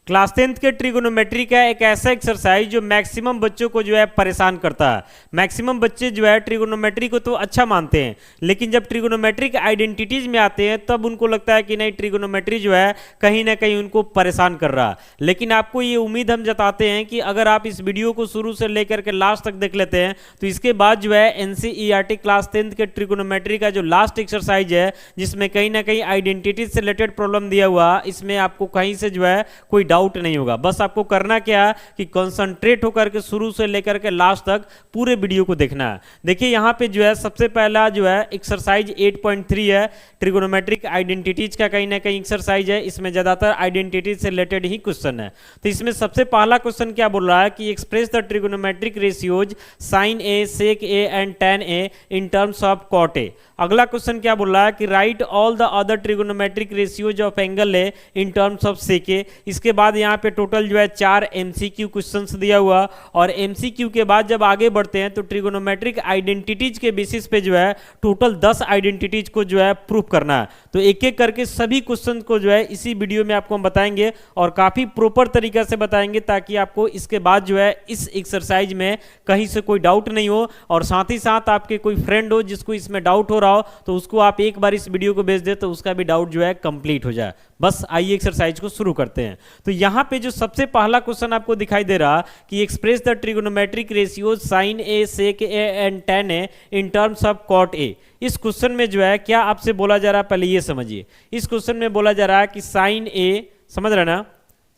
Class 10th के trigonometry का एक ऐसा एक्सरसाइज जो मैक्सिमम बच्चों को जो है परेशान करता है। मैक्सिमम बच्चे जो है ट्रिगोनोमेट्री को तो अच्छा मानते हैं, लेकिन जब ट्रिगोनोमेट्रिक आइडेंटिटीज में आते हैं तब उनको लगता है कि नहीं, ट्रिगोनोमेट्री जो है कहीं ना कहीं उनको परेशान कर रहा है। लेकिन आपको ये उम्मीद हम जताते हैं कि अगर आप इस वीडियो को शुरू से लेकर के लास्ट तक देख लेते हैं तो इसके बाद जो है एनसीईआरटी क्लास 10th के ट्रिगोनोमेट्री का जो लास्ट एक्सरसाइज है, जिसमें कहीं ना कहीं आइडेंटिटीज से रिलेटेड प्रॉब्लम दिया हुआ, इसमें आपको कहीं से जो है कोई डाउट नहीं होगा। बस आपको करना क्या है कि कंसंट्रेट होकर के शुरू से लेकर के लास्ट तक पूरे वीडियो को देखना है। देखिए यहाँ पे जो है सबसे पहला जो है एक्सरसाइज 8.3 है, ट्रिगोनोमेट्रिक आइडेंटिटीज का कहीं ना कहीं एक्सरसाइज है। इसमें ज्यादातर आइडेंटिटीज से रिलेटेड ही क्वेश्चन है। तो इसमें सबसे पहला क्वेश्चन क्या बोल रहा है कि express the trigonometric ratios sine A, sec A and tan A in terms of cot A. अगला क्वेश्चन क्या बोल रहा है कि write all the other trigonometric ratios of angle A in terms of sec A. इसके बाद यहाँ पे टोटल जो है 4 एमसीक्यू क्वेश्चंस दिया हुआ, और एमसीक्यू के बाद जब आगे बढ़ते हैं तो ट्रिगोनोमेट्रिक आइडेंटिटीज के बेसिस पे जो है टोटल 10 आइडेंटिटीज को जो है प्रूव करना है। तो एक एक करके सभी क्वेश्चन को जो है इसी वीडियो में आपको हम बताएंगे और काफी प्रॉपर तरीका से बताएंगे, ताकि आपको इसके बाद जो है इस एक्सरसाइज में कहीं से कोई डाउट नहीं हो, और साथ ही साथ आपके कोई फ्रेंड हो जिसको इसमें डाउट हो रहा हो तो उसको आप एक बार इस वीडियो को भेज दे तो उसका भी डाउट जो है कंप्लीट हो जाए। बस आइए एक्सरसाइज को शुरू करते हैं। तो यहां पे जो सबसे पहला क्वेश्चन आपको दिखाई दे रहा कि express the trigonometric ratios sine A, sec A and tan A in terms of cot A. इस क्वेश्चन में जो है क्या आपसे बोला जा रहा है, पहले ये समझिए। इस क्वेश्चन में बोला जा रहा है कि साइन ए, समझ रहे ना,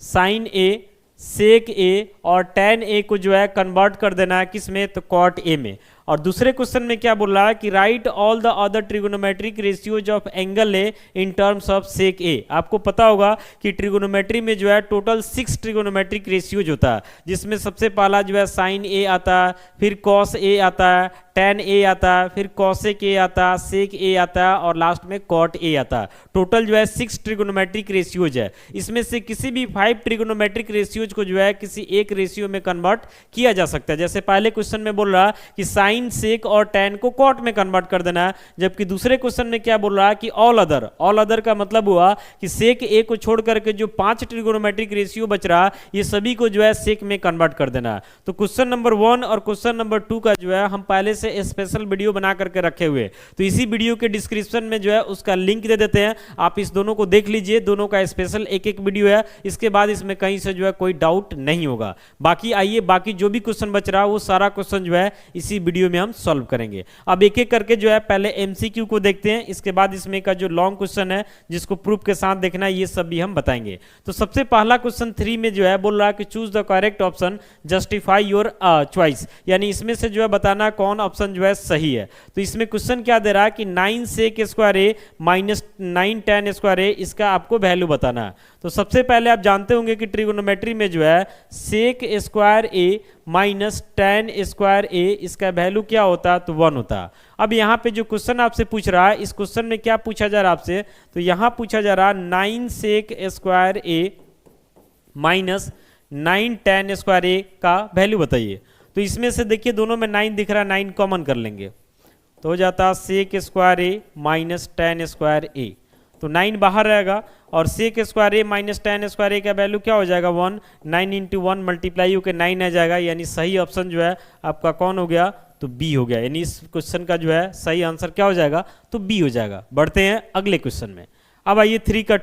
साइन ए, सेक ए और tan ए को जो है कन्वर्ट कर देना है किस में, तो कॉट ए में। और दूसरे क्वेश्चन में क्या बोल रहा है कि write all the other trigonometric ratios of angle A in terms of sec A. आपको पता होगा कि ट्रिगोनोमेट्री में जो है टोटल 6 ट्रिगोनोमेट्रिक रेशियोज होता है, जिसमें सबसे पहला जो है साइन ए आता है, फिर कॉस ए आता है, tan ए आता है, फिर कॉसेक ए आता है, सेक ए आता है और लास्ट में कॉट ए आता है। टोटल जो है 6 ट्रिगोनोमेट्रिक रेशियोज है। इसमें से किसी भी 5 ट्रिगोनोमेट्रिक रेशियोज को जो है किसी एक रेशियो में कन्वर्ट किया जा सकता है। जैसे पहले क्वेश्चन में बोल रहा कि साइन, सेक और tan को कॉट में कन्वर्ट कर देना है, जबकि दूसरे क्वेश्चन में क्या बोल रहा है कि ऑल अदर। ऑल अदर का मतलब हुआ कि सेक ए को छोड़ करके जो 5 ट्रिगोनोमेट्रिक रेशियो बच रहा ये सभी को जो है सेक में कन्वर्ट कर देना है। तो क्वेश्चन नंबर 1 और क्वेश्चन नंबर 2 का जो है हम पहले से स्पेशल वीडियो बना करके रखे हुए, तो इसी वीडियो के डिस्क्रिप्शन में जो है उसका लिंक दे देते हैं, आप इस दोनों को देख लीजिए। दोनों का स्पेशल एक एक वीडियो है। इसके बाद इसमें कहीं से जो है कोई डाउट नहीं होगा। बाकी आइए, बाकी जो भी क्वेश्चन बच रहा है वो सारा क्वेश्चन जो है इसी वीडियो में हम सॉल्व करेंगे। अब एक एक करके जो है पहले एमसीक्यू को देखते हैं, इसके बाद इसमें का जो लॉन्ग क्वेश्चन है जिसको प्रूफ के साथ देखना है, ये सब भी हम बताएंगे। तो सबसे पहला क्वेश्चन 3 में जो है बोल रहा है कि choose the correct option, justify your choice, यानी इसमें से जो है बताना कौन ऑप्शन जो है सही है। तो इसमें क्वेश्चन क्या दे रहा है कि 9 सेक square A minus 9 tan square ए, इसका आपको वैल्यू बताना है। तो सबसे पहले आप जानते होंगे कि ट्रिगोनोमेट्री में जो है sec square A minus tan square ए, इसका वैल्यू क्या होता है, तो 1 होता है। अब यहाँ पे जो क्वेश्चन आपसे पूछ रहा है, इस क्वेश्चन में क्या पूछा जा रहा है आपसे, तो यहाँ पूछा जा रहा है 9 सेक square A minus 9 tan square A का वैल्यू बताइए। तो इसमें से देखिए दोनों में 9 दिख रहा है, 9 कॉमन कर लेंगे तो हो जाता है sec square A minus tan square A. तो 9 बाहर रहेगा और सेक square A minus tan square A का वैल्यू क्या हो जाएगा, 1। 9 इंटू 1 मल्टीप्लाई होकर 9 आ जाएगा, यानी सही ऑप्शन जो है आपका कौन हो गया, तो बी हो गया। यानी इस क्वेश्चन का जो है सही आंसर क्या हो जाएगा, तो बी हो जाएगा। बढ़ते हैं अगले क्वेश्चन में। अब आइए 3 का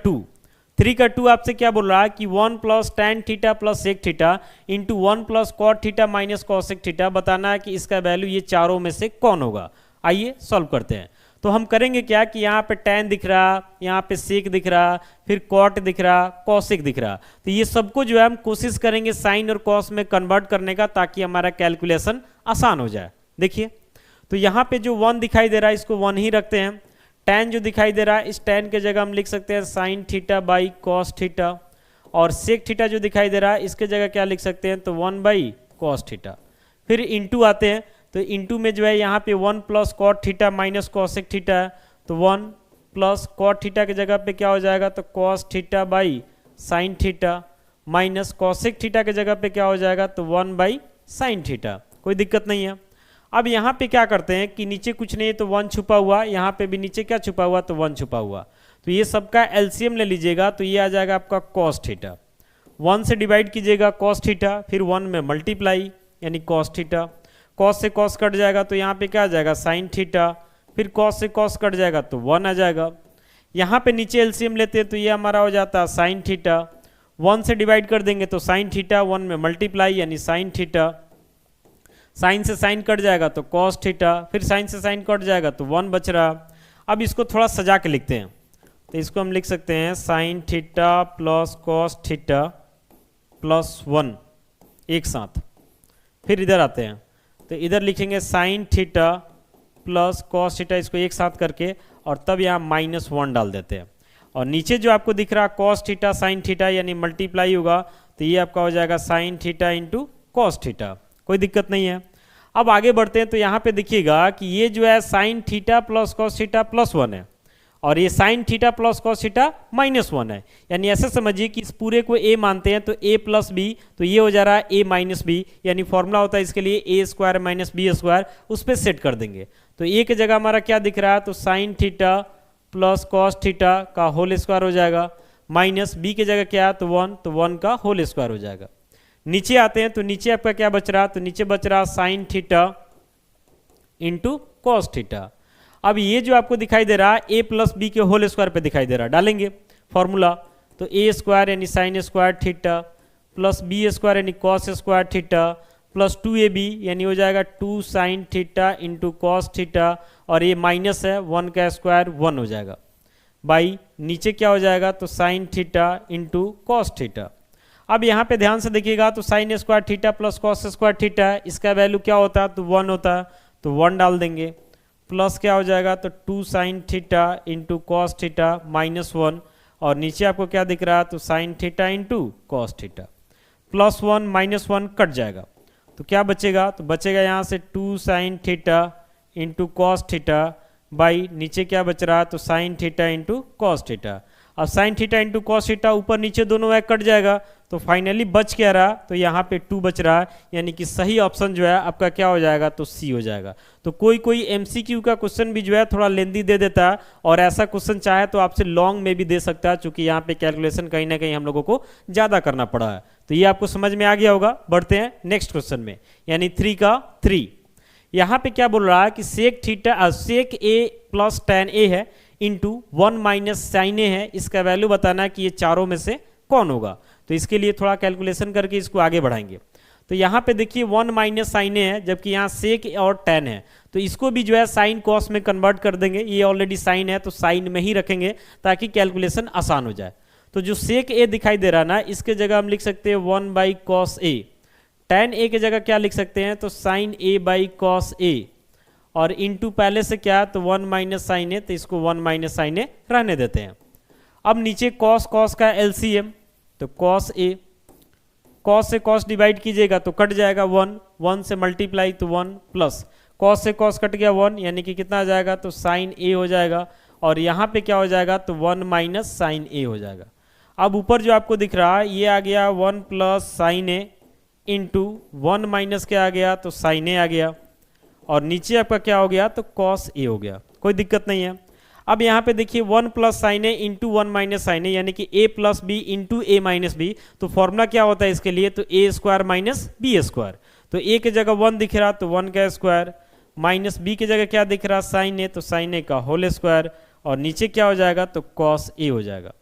2 आपसे क्या बोल रहा है कि 1 plus tan theta plus sec theta into 1 plus cot theta minus cosec theta, बताना है कि इसका वैल्यू ये चारों में से कौन होगा। आइए सॉल्व करते हैं। तो हम करेंगे क्या कि यहाँ पे tan दिख रहा, यहाँ पे सेक दिख रहा, फिर कॉट दिख रहा, कॉसेक दिख रहा, तो ये सबको जो है हम कोशिश करेंगे साइन और कॉस में कन्वर्ट करने का, ताकि हमारा कैलकुलेशन आसान हो जाए। देखिए तो यहाँ पे जो 1 दिखाई दे रहा है इसको 1 ही रखते हैं। tan जो दिखाई दे रहा है, इस tan के जगह हम लिख सकते हैं sign theta by cos theta, और सेक थीटा जो दिखाई दे रहा है इसके जगह क्या लिख सकते हैं, तो 1 बाई कॉस थीटा। फिर इंटू आते हैं, तो इंटू में जो है यहाँ पे 1 plus cot theta minus cosec theta है, तो 1 प्लस कॉट थीटा की जगह पे क्या हो जाएगा, तो cos theta by sine theta, minus cosec theta की जगह पे क्या हो जाएगा, तो 1 बाई साइन थीटा। कोई दिक्कत नहीं है। अब यहाँ पे क्या करते हैं कि नीचे कुछ नहीं है तो 1 छुपा हुआ, यहाँ पे भी नीचे क्या छुपा हुआ, तो 1 छुपा हुआ। तो ये सबका एलसीएम ले लीजिएगा, तो ये आ जाएगा आपका कॉस थीटा। 1 से डिवाइड कीजिएगा कॉस थीटा, फिर 1 में मल्टीप्लाई यानी कॉस थीटा, कॉस से कॉस कट जाएगा तो यहाँ पे क्या आ जाएगा साइन थीटा, फिर कॉस से कॉस कट जाएगा तो 1 आ जाएगा। यहाँ पे नीचे एलसीएम लेते हैं तो ये हमारा हो जाता है साइन थीटा, 1 से डिवाइड कर देंगे तो साइन थीटा, 1 में मल्टीप्लाई यानी साइन थीटा, साइन से साइन कट जाएगा तो कॉस थीटा, फिर साइन से साइन कट जाएगा तो 1 बच रहा। अब इसको थोड़ा सजा के लिखते हैं तो इसको हम लिख सकते हैं sign theta plus cos theta plus 1 एक साथ। फिर इधर आते हैं तो इधर लिखेंगे sign theta plus cos theta, इसको एक साथ करके, और तब यहाँ -1 डाल देते हैं। और नीचे जो आपको दिख रहा कॉस थीटा साइन थीटा यानी मल्टीप्लाई होगा तो ये आपका हो जाएगा sine theta into cos theta, कोई दिक्कत नहीं है। अब आगे बढ़ते हैं तो यहाँ पे देखिएगा कि ये जो है sine theta plus cos theta plus 1 है और ये sign theta plus cos theta -1 है, यानी ऐसे समझिए कि इस पूरे को a मानते हैं तो a प्लस बी, तो ये हो जा रहा है a माइनस बी, यानी फॉर्मूला होता है इसके लिए a square minus B square, उस पर सेट कर देंगे। तो a की जगह हमारा क्या दिख रहा है तो sine theta plus cos theta का होल स्क्वायर हो जाएगा, माइनस बी की जगह क्या है तो 1, तो 1 का होल स्क्वायर हो जाएगा। नीचे आते हैं तो नीचे आपका क्या बच रहा, तो नीचे बच रहा sine theta into cos theta. अब ये जो आपको दिखाई दे रहा है a प्लस बी के होल स्क्वायर पे दिखाई दे रहा है, डालेंगे फॉर्मूला तो a स्क्वायर यानी sine square theta plus B square यानी cos square theta plus 2ab यानी हो जाएगा 2 sine theta into cos theta, और ये माइनस है 1 का स्क्वायर 1 हो जाएगा, बाई नीचे क्या हो जाएगा तो sine theta into cos theta. अब यहाँ पे ध्यान से देखिएगा तो sine square theta plus cos square theta है, इसका वैल्यू क्या होता है तो 1 होता है, तो 1 डाल देंगे, प्लस क्या हो जाएगा तो 2 sine theta into cos theta -1, और नीचे आपको क्या दिख रहा है तो sine theta into cos theta, +1 -1 cut जाएगा तो क्या बचेगा तो बचेगा यहाँ से 2 sine theta into cos theta by नीचे क्या बच रहा है तो sine theta into cos theta. अब sine theta into cos theta ऊपर नीचे दोनों वह कट जाएगा तो फाइनली बच क्या रहा तो यहाँ पे 2 बच रहा है, यानी कि सही ऑप्शन जो है आपका क्या हो जाएगा तो सी हो जाएगा। तो कोई कोई एमसीक्यू का क्वेश्चन भी जो है थोड़ा लेंदी दे देता है, और ऐसा क्वेश्चन चाहे तो आपसे लॉन्ग में भी दे सकता है, चूंकि यहाँ पे कैलकुलेशन कहीं ना कहीं हम लोगों को ज़्यादा करना पड़ा है। तो ये आपको समझ में आ गया होगा। बढ़ते हैं नेक्स्ट क्वेश्चन में, यानी 3 का 3। यहाँ पे क्या बोल रहा है कि सेक थीटा सेक ए प्लस tan ए है इंटू 1 माइनस साइन ए है, इसका वैल्यू बताना है कि ये चारों में से कौन होगा। तो इसके लिए थोड़ा कैलकुलेशन करके इसको आगे बढ़ाएंगे। तो यहाँ पे देखिए 1 माइनस साइन ए है, जबकि यहाँ सेक और tan है, तो इसको भी जो है साइन कॉस में कन्वर्ट कर देंगे। ये ऑलरेडी साइन है तो साइन में ही रखेंगे ताकि कैलकुलेशन आसान हो जाए। तो जो सेक ए दिखाई दे रहा ना, इसके जगह हम लिख सकते हैं 1 बाई कॉस ए, tan ए की जगह क्या लिख सकते हैं तो साइन ए बाई कॉस ए, और इंटू पहले से क्या तो 1 माइनस साइन ए, तो इसको 1 माइनस साइन ए रहने देते हैं। अब नीचे कॉस कॉस का एलसीएम, तो कॉस ए, कॉस से कॉस डिवाइड कीजिएगा तो कट जाएगा 1, 1 से मल्टीप्लाई तो 1, प्लस कॉस से कॉस कट गया 1, यानी कि कितना आ जाएगा तो साइन ए हो जाएगा, और यहाँ पे क्या हो जाएगा तो 1 माइनस साइन ए हो जाएगा। अब ऊपर जो आपको दिख रहा है ये आ गया 1 plus sine A into 1 minus क्या आ गया तो साइन ए आ गया, और नीचे आपका क्या हो गया तो कॉस ए हो गया, कोई दिक्कत नहीं है। अब यहाँ पे देखिए 1 plus sine A into 1 minus sine A, यानी कि a plus B into A minus B, तो फॉर्मूला क्या होता है इसके लिए तो a square minus B square. तो a की जगह 1 दिख रहा तो 1 का स्क्वायर, माइनस b की जगह क्या दिख रहा साइन ए, तो साइन ए का होल स्क्वायर, और नीचे क्या हो जाएगा तो कॉस ए हो जाएगा।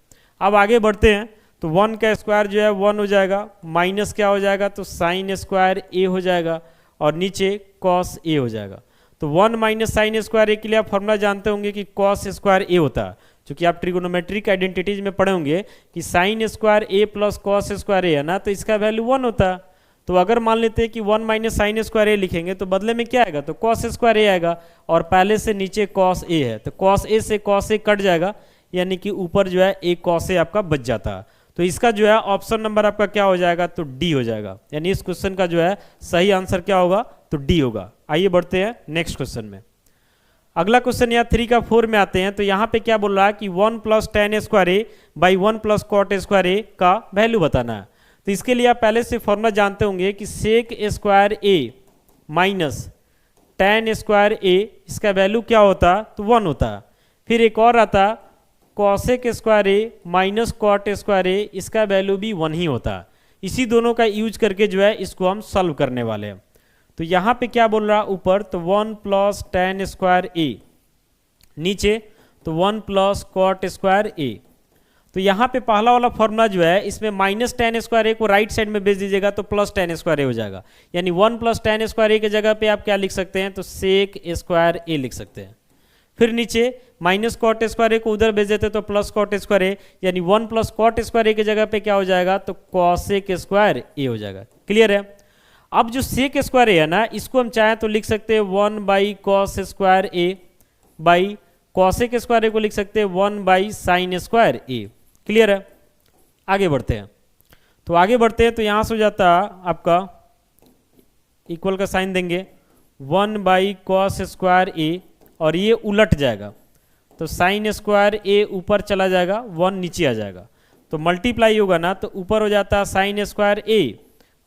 अब आगे बढ़ते हैं तो 1 का स्क्वायर जो है 1 हो जाएगा, माइनस क्या हो जाएगा तो साइन स्क्वायर ए हो जाएगा, और नीचे कॉस ए हो जाएगा। तो 1 माइनस साइन स्क्वायर ए के लिए आप फॉर्मूला जानते होंगे कि कॉस स्क्वायर ए होता है, क्योंकि आप ट्रिगोनोमेट्रिक आइडेंटिटीज में पढ़े होंगे कि sine square A plus cos square ए है ना, तो इसका वैल्यू 1 होता है। तो अगर मान लेते हैं कि 1 माइनस साइन स्क्वायर ए लिखेंगे तो बदले में क्या आएगा तो कॉस स्क्वायर ए आएगा, और पहले से नीचे कॉस ए है तो कॉस ए से कॉस ए कट जाएगा, यानी कि ऊपर जो है ए कॉस ए आपका बच जाता है। तो इसका जो है ऑप्शन नंबर आपका क्या हो जाएगा तो डी हो जाएगा, यानी इस क्वेश्चन का जो है सही आंसर क्या होगा तो डी होगा। आइए बढ़ते हैं नेक्स्ट क्वेश्चन में। अगला क्वेश्चन यहाँ 3 का 4 में आते हैं। तो यहाँ पे क्या बोल रहा है कि 1 plus tan square A by 1 plus cot square A का वैल्यू बताना है। तो इसके लिए आप पहले से फॉर्मूला जानते होंगे कि सेक square A minus tan square ए, इसका वैल्यू क्या होता तो 1 होता। फिर एक और आता cosec square A minus cot square ए, इसका वैल्यू भी 1 ही होता है। इसी दोनों का यूज करके जो है इसको हम सॉल्व करने वाले हैं। तो यहाँ पे क्या बोल रहा है ऊपर, तो 1 प्लस tan स्क्वायर ए, नीचे तो 1 प्लस कॉट स्क्वायर ए। तो यहाँ पे पहला वाला फॉर्मूला जो है इसमें माइनस tan स्क्वायर ए को राइट साइड में भेज दीजिएगा तो प्लस tan स्क्वायर ए हो जाएगा, यानी 1 प्लस tan स्क्वायर ए की जगह पे आप क्या लिख सकते हैं, तो सेक स्क्वायर ए लिख सकते हैं। फिर नीचे माइनस कॉट स्क्वायर ए को उधर भेज देते तो प्लस कॉट स्क्वायर ए, यानी 1 प्लस कॉट स्क्वायर ए की जगह पे क्या हो जाएगा, तो कॉसेक स्क्वायर ए हो जाएगा। क्लियर है। अब जो सेक स्क्वायर ए है ना, इसको हम चाहें तो लिख सकते हैं 1 by cos square A by cosec square A को लिख सकते हैं 1 by sine square A. Clear है। आगे बढ़ते हैं। तो आगे बढ़ते हैं तो यहाँ से हो जाता आपका इक्वल का साइन देंगे 1 बाई कॉस स्क्वायर ए, और ये उलट जाएगा तो साइन स्क्वायर ए ऊपर चला जाएगा, 1 नीचे आ जाएगा। तो मल्टीप्लाई होगा ना, तो ऊपर हो जाता है साइन स्क्वायर ए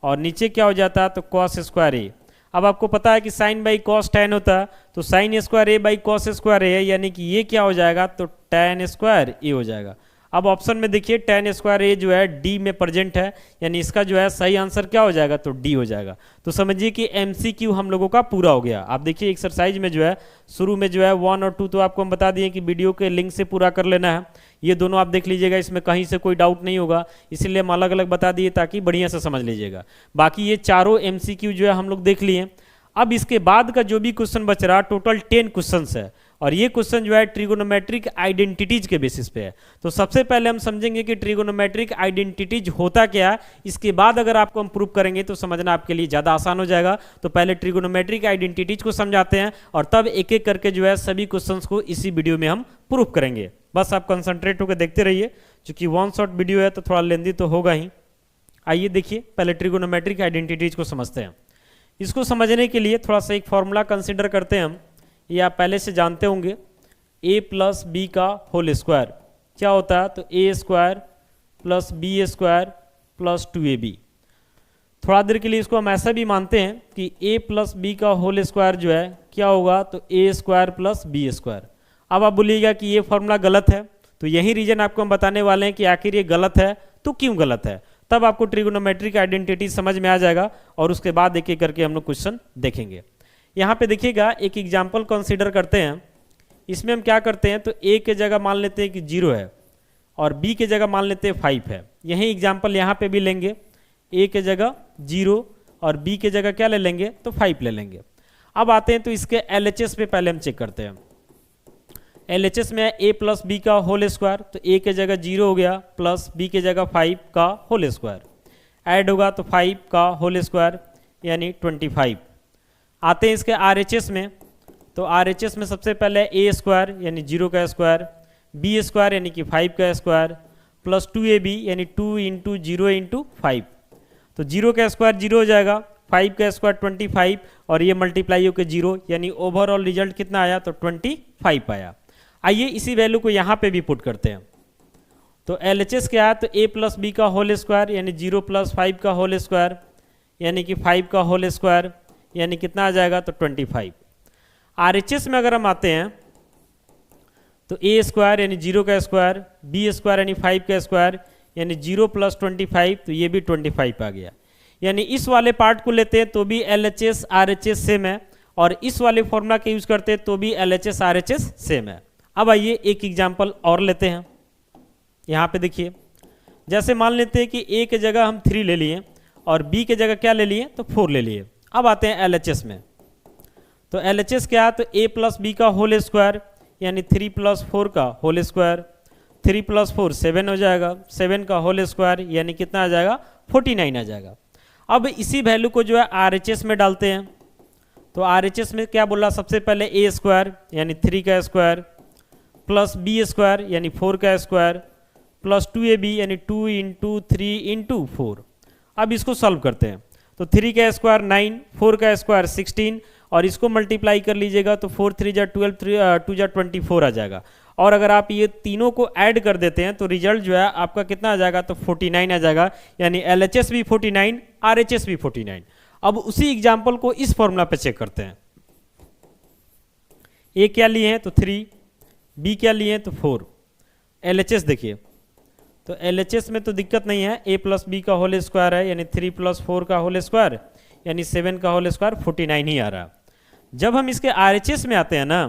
और नीचे क्या हो जाता है, तो कॉस स्क्वायर ए। अब आपको पता है कि साइन बाई कॉस टैन होता है, तो sine square A by cos square A, यानी कि ये क्या हो जाएगा, तो टैन स्क्वायर ए हो जाएगा। अब ऑप्शन में देखिए टैन स्क्वायर ए जो है डी में प्रेजेंट है, यानी इसका जो है सही आंसर क्या हो जाएगा, तो डी हो जाएगा। तो समझिए कि एमसीक्यू हम लोगों का पूरा हो गया। आप देखिए एक्सरसाइज में जो है शुरू में जो है 1 और 2 तो आपको हम बता दिए कि वीडियो के लिंक से पूरा कर लेना है। ये दोनों आप देख लीजिएगा, इसमें कहीं से कोई डाउट नहीं होगा, इसीलिए हम अलग अलग बता दिए ताकि बढ़िया से समझ लीजिएगा। बाकी ये चारों एमसीक्यू जो है हम लोग देख लिए। अब इसके बाद का जो भी क्वेश्चन बच रहा, टोटल 10 क्वेश्चन है, और ये क्वेश्चन जो है ट्रिगोनोमेट्रिक आइडेंटिटीज के बेसिस पे है। तो सबसे पहले हम समझेंगे कि ट्रिगोनोमेट्रिक आइडेंटिटीज होता क्या है, इसके बाद अगर आपको हम प्रूव करेंगे तो समझना आपके लिए ज़्यादा आसान हो जाएगा। तो पहले ट्रिगोनोमेट्रिक आइडेंटिटीज को समझाते हैं और तब एक एक करके जो है सभी क्वेश्चंस को इसी वीडियो में हम प्रूव करेंगे। बस आप कंसंट्रेट होकर देखते रहिए, क्योंकि 1 शॉट वीडियो है तो थोड़ा लेंदी तो होगा ही। आइए देखिए पहले ट्रिगोनोमेट्रिक आइडेंटिटीज को समझते हैं। इसको समझने के लिए थोड़ा सा एक फॉर्मूला कंसिडर करते हैं हम, ये आप पहले से जानते होंगे, a प्लस बी का होल स्क्वायर क्या होता है, तो a square plus B square plus 2ab। थोड़ा देर के लिए इसको हम ऐसा भी मानते हैं कि a प्लस बी का होल स्क्वायर जो है क्या होगा, तो a square plus B square. अब आप बोलिएगा कि ये फॉर्मूला गलत है, तो यही रीजन आपको हम बताने वाले हैं कि आखिर ये गलत है तो क्यों गलत है, तब आपको ट्रिगोनोमेट्रिक आइडेंटिटी समझ में आ जाएगा और उसके बाद एक एक करके हम लोग क्वेश्चन देखेंगे। यहाँ पे देखिएगा एक एग्जाम्पल कंसीडर करते हैं। इसमें हम क्या करते हैं, तो a के जगह मान लेते हैं कि 0 है और b के जगह मान लेते हैं 5 है। यही एग्जाम्पल यहाँ पे भी लेंगे, a के जगह 0 और b के जगह क्या ले लेंगे, तो 5 ले लेंगे। अब आते हैं तो इसके LHS पे पहले हम चेक करते हैं। LHS में a प्लस बी का होल स्क्वायर, तो a के जगह 0 हो गया प्लस b के जगह 5 का होल स्क्वायर, ऐड होगा तो 5 का होल स्क्वायर यानी 25। आते हैं इसके RHS में, तो RHS में सबसे पहले a स्क्वायर यानी 0 का स्क्वायर, b स्क्वायर यानी कि 5 का स्क्वायर प्लस 2ab यानी 2 इंटू 0 इंटू 5। तो 0 का स्क्वायर 0 हो जाएगा, 5 का स्क्वायर 25 और ये मल्टीप्लाई होकर 0, यानी ओवरऑल रिजल्ट कितना आया, तो 25 आया। आइए इसी वैल्यू को यहाँ पे भी पुट करते हैं। तो LHS क्या है, तो a प्लस बी का होल स्क्वायर यानी 0 प्लस 5 का होल स्क्वायर यानी कि 5 का होल स्क्वायर यानी कितना आ जाएगा, तो 25। RHS में अगर हम आते हैं तो a स्क्वायर यानी 0 का स्क्वायर, b स्क्वायर यानी 5 का स्क्वायर यानी 0 प्लस 25, तो ये भी 25 आ गया। यानी इस वाले पार्ट को लेते हैं तो भी LHS RHS सेम है, और इस वाले फॉर्मूला के यूज करते हैं तो भी LHS RHS सेम है। अब आइए एक एग्जाम्पल और लेते हैं। यहाँ पे देखिए, जैसे मान लेते हैं कि a के जगह हम 3 ले लिए और b के जगह क्या ले लिए, तो 4 ले लिए। अब आते हैं LHS में, तो LHS क्या है, तो a प्लस बी का होल स्क्वायर यानी 3 प्लस 4 का होल स्क्वायर, 3 प्लस 4 7 हो जाएगा, 7 का होल स्क्वायर यानी कितना आ जाएगा, 49 आ जाएगा। अब इसी वैल्यू को जो है RHS में डालते हैं, तो RHS में क्या बोला, सबसे पहले a स्क्वायर यानी 3 का स्क्वायर प्लस b स्क्वायर यानी 4 का स्क्वायर प्लस 2ab यानी 2 इंटू 3 इंटू 4। अब इसको सॉल्व करते हैं, तो 3 का स्क्वायर 9, 4 का स्क्वायर 16 और इसको मल्टीप्लाई कर लीजिएगा तो 4 3 जा 12, 2 जा 24 आ जाएगा। और अगर आप ये तीनों को ऐड कर देते हैं तो रिजल्ट जो है आपका कितना आ जाएगा, तो 49 आ जाएगा। यानी LHS भी 49, RHS भी 49। अब उसी एग्जाम्पल को इस फॉर्मूला पे चेक करते हैं। a क्या लिए हैं, तो 3, b क्या लिए हैं, तो 4, LHS देखिए, तो LHS में तो दिक्कत नहीं है, a प्लस बी का होल स्क्वायर है यानी 3 प्लस 4 का होल स्क्वायर यानी 7 का होल स्क्वायर 49 ही आ रहा। जब हम इसके RHS में आते हैं ना,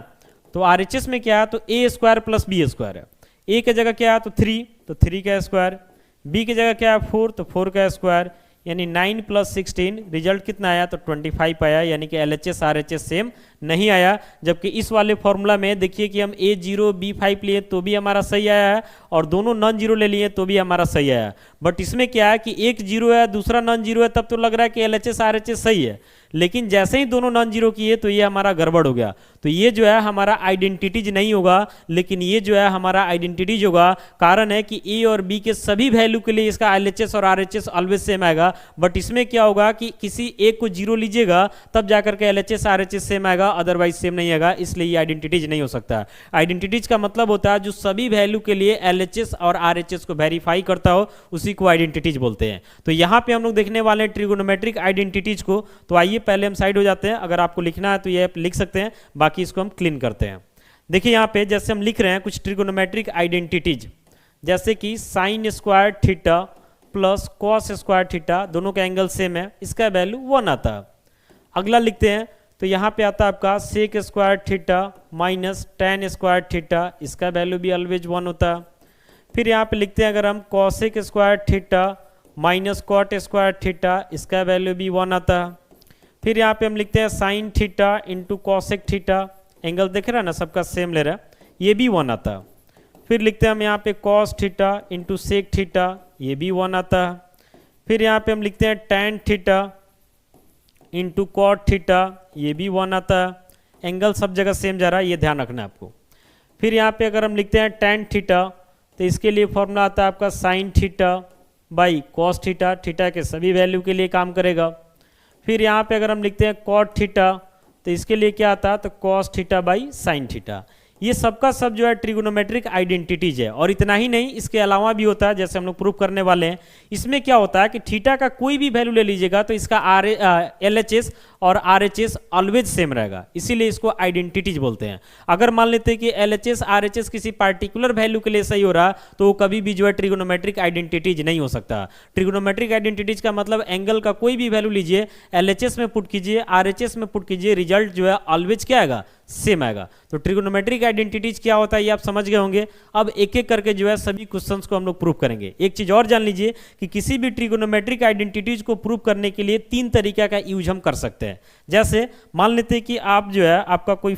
तो RHS में क्या है, तो a square plus B square है। a की जगह क्या है, तो 3, तो 3 का स्क्वायर, b की जगह क्या है 4, तो 4 का स्क्वायर यानी 9 प्लस 16, रिजल्ट कितना आया, तो 25 आया, यानी कि LHS RHS सेम नहीं आया। जबकि इस वाले फॉर्मूला में देखिए कि हम A0 B5 लिए तो भी हमारा सही आया है और दोनों नॉन जीरो ले लिए तो भी हमारा सही आया। बट इसमें क्या है कि एक जीरो है दूसरा नॉन जीरो है, तब तो लग रहा है कि LHS RHS सही है, लेकिन जैसे ही दोनों नॉन जीरो किए तो ये हमारा गड़बड़ हो गया। तो ये जो है हमारा आइडेंटिटीज नहीं होगा, लेकिन ये जो है हमारा आइडेंटिटीज होगा। कारण है कि ए और बी के सभी वैल्यू के लिए इसका LHS और RHS ऑलवेज सेम आएगा। बट इसमें क्या होगा कि किसी एक को जीरो लीजिएगा तब जाकर के LHS RHS सेम आएगा, अदरवाइज सेम नहीं आएगा, इसलिए ये आइडेंटिटीज नहीं हो सकता। आइडेंटिटीज का मतलब होता है जो सभी वैल्यू के लिए LHS और RHS को वेरीफाई करता हो, उसी को आइडेंटिटीज बोलते हैं। तो यहाँ पे हम लोग देखने वाले हैं ट्रिगोनोमेट्रिक आइडेंटिटीज को। तो आइए पहले हम साइड हो जाते हैं, अगर आपको लिखना है तो ये लिख सकते हैं, बाकी इसको हम क्लीन करते हैं। देखिए यहाँ पे जैसे हम लिख रहे हैं कुछ ट्रिगोनोमेट्रिक आइडेंटिटीज, जैसे कि sine square theta plus cos square theta, दोनों का एंगल सेम है, इसका वैल्यू 1 आता है। अगला लिखते हैं तो यहाँ पे आता है आपका sec square theta minus tan square theta, इसका वैल्यू भी ऑलवेज 1 होता है। फिर यहाँ पे लिखते हैं अगर हम cosec square theta minus cot square theta, इसका वैल्यू भी 1 आता है। फिर यहाँ पे हम लिखते हैं sign theta into cosec theta, angle देख रहा है ना सबका सेम ले रहा है, ये भी 1 आता है। फिर लिखते हैं हम यहाँ पे cos theta into sec theta, ये भी 1 आता है। फिर यहाँ पे हम लिखते हैं tan theta into cot theta, ये भी 1 आता है। एंगल सब जगह सेम जा रहा है, ये ध्यान रखना है आपको। फिर यहाँ पे अगर हम लिखते हैं टेन थीटा, तो इसके लिए फॉर्मूला आता है आपका sine theta by cos theta, theta के सभी वैल्यू के लिए काम करेगा। फिर यहाँ पे अगर हम लिखते हैं कॉट थीटा, तो इसके लिए क्या आता है, तो cos theta by sine theta. ये सबका सब जो है ट्रिगोनोमेट्रिक आइडेंटिटीज है। और इतना ही नहीं, इसके अलावा भी होता है, जैसे हम लोग प्रूव करने वाले हैं। इसमें क्या होता है कि थीटा का कोई भी वैल्यू ले लीजिएगा तो इसका LHS और RHS ऑलवेज सेम रहेगा, इसीलिए इसको आइडेंटिटीज बोलते हैं। अगर मान लेते हैं कि LHS RHS किसी पार्टिकुलर वैल्यू के लिए सही हो रहा, तो वो कभी भी जो है ट्रिगोनोमेट्रिक आइडेंटिटीज नहीं हो सकता। ट्रिगोनोमेट्रिक आइडेंटिटीज का मतलब एंगल का कोई भी वैल्यू लीजिए, LHS में पुट कीजिए, RHS में पुट कीजिए, रिजल्ट जो है ऑलवेज क्या आएगा, सेम आएगा। तो ट्रिगोनोमेट्रिक आइडेंटिटीज क्या होता है ये आप समझ गए होंगे। अब एक एक करके जो है सभी क्वेश्चंस को हम लोग प्रूव करेंगे। एक चीज और जान लीजिए कि किसी भी ट्रिगोनोमेट्रिक आइडेंटिटीज को प्रूव करने के लिए 3 तरीका का यूज हम कर सकते हैं। जैसे मान लेते हैं कि आप जो है आपका कोई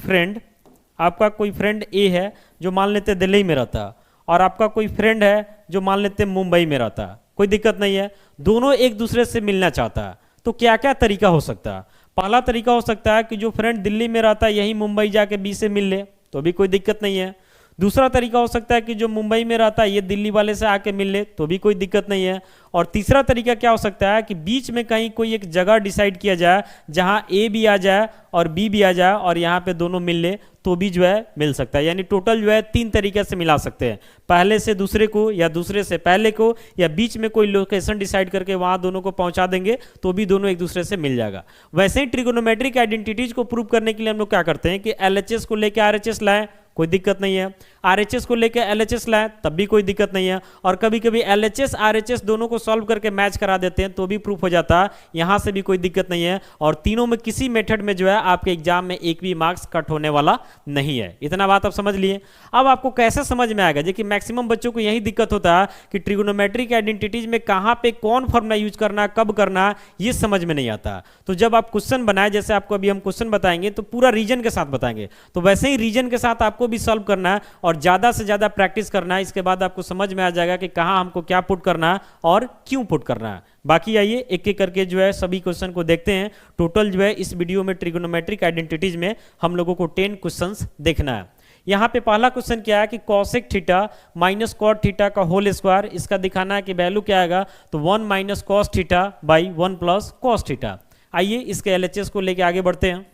फ्रेंड ए है जो मान लेते दिल्ली में रहता, और आपका कोई फ्रेंड है जो मान लेते मुंबई में रहता। कोई दिक्कत नहीं है, दोनों एक दूसरे से मिलना चाहता है, तो क्या क्या तरीका हो सकता है। पहला तरीका हो सकता है कि जो फ्रेंड दिल्ली में रहता है यही मुंबई जाके बी से मिल ले, तो भी कोई दिक्कत नहीं है। दूसरा तरीका हो सकता है कि जो मुंबई में रहता है ये दिल्ली वाले से आके मिल ले, तो भी कोई दिक्कत नहीं है। और तीसरा तरीका क्या हो सकता है कि बीच में कहीं कोई एक जगह डिसाइड किया जाए जहां ए भी आ जाए और बी भी आ जाए और यहाँ पे दोनों मिल ले, तो भी जो है मिल सकता है। यानी टोटल जो है 3 तरीके से मिला सकते हैं, पहले से दूसरे को या दूसरे से पहले को, या बीच में कोई लोकेशन डिसाइड करके वहां दोनों को पहुंचा देंगे तो भी दोनों एक दूसरे से मिल जाएगा। वैसे ही ट्रिगोनोमेट्रिक आइडेंटिटीज को प्रूव करने के लिए हम लोग क्या करते हैं कि LHS को लेकर RHS लाएं, कोई दिक्कत नहीं है। RHS को लेकर LHS लाएं, तब भी कोई दिक्कत नहीं है। और कभी कभी LHS RHS दोनों को सॉल्व करके मैच करा देते हैं तो भी प्रूफ हो जाता है, यहां से भी कोई दिक्कत नहीं है। और तीनों में किसी मेथड में जो है आपके एग्जाम में एक भी मार्क्स कट होने वाला नहीं है। इतना बात आप समझ लिए। अब आपको कैसे समझ में आएगा, देखिए मैक्सिमम बच्चों को यही दिक्कत होता है कि ट्रिगोनोमेट्रिक आइडेंटिटीज में कहां पे कौन फॉर्मूला यूज करना, कब करना, ये समझ में नहीं आता। तो जब आप क्वेश्चन बनाए, जैसे आपको अभी हम क्वेश्चन बताएंगे तो पूरा रीजन के साथ बताएंगे, तो वैसे ही रीजन के साथ आपको भी सॉल्व करना है और ज्यादा से ज्यादा प्रैक्टिस करना है। इसके बाद आपको समझ में आ जाएगा कि कहां हमको क्या पुट करना है और क्यों पुट करना है। बाकी आइए एक एक करके जो है सभी क्वेश्चन को देखते हैं। टोटल जो है इस वीडियो में ट्रिगोनोमेट्रिक आइडेंटिटीज में हम लोगों को 10 क्वेश्चंस देखना है। यहां पे पहला क्वेश्चन क्या है कि cosec theta minus cot theta का होल स्क्वायर, इसका दिखाना है कि वैल्यू क्या आएगा, तो 1 minus cos theta by 1 plus cos theta. आइए इसके LHS को लेके आगे बढ़ते हैं।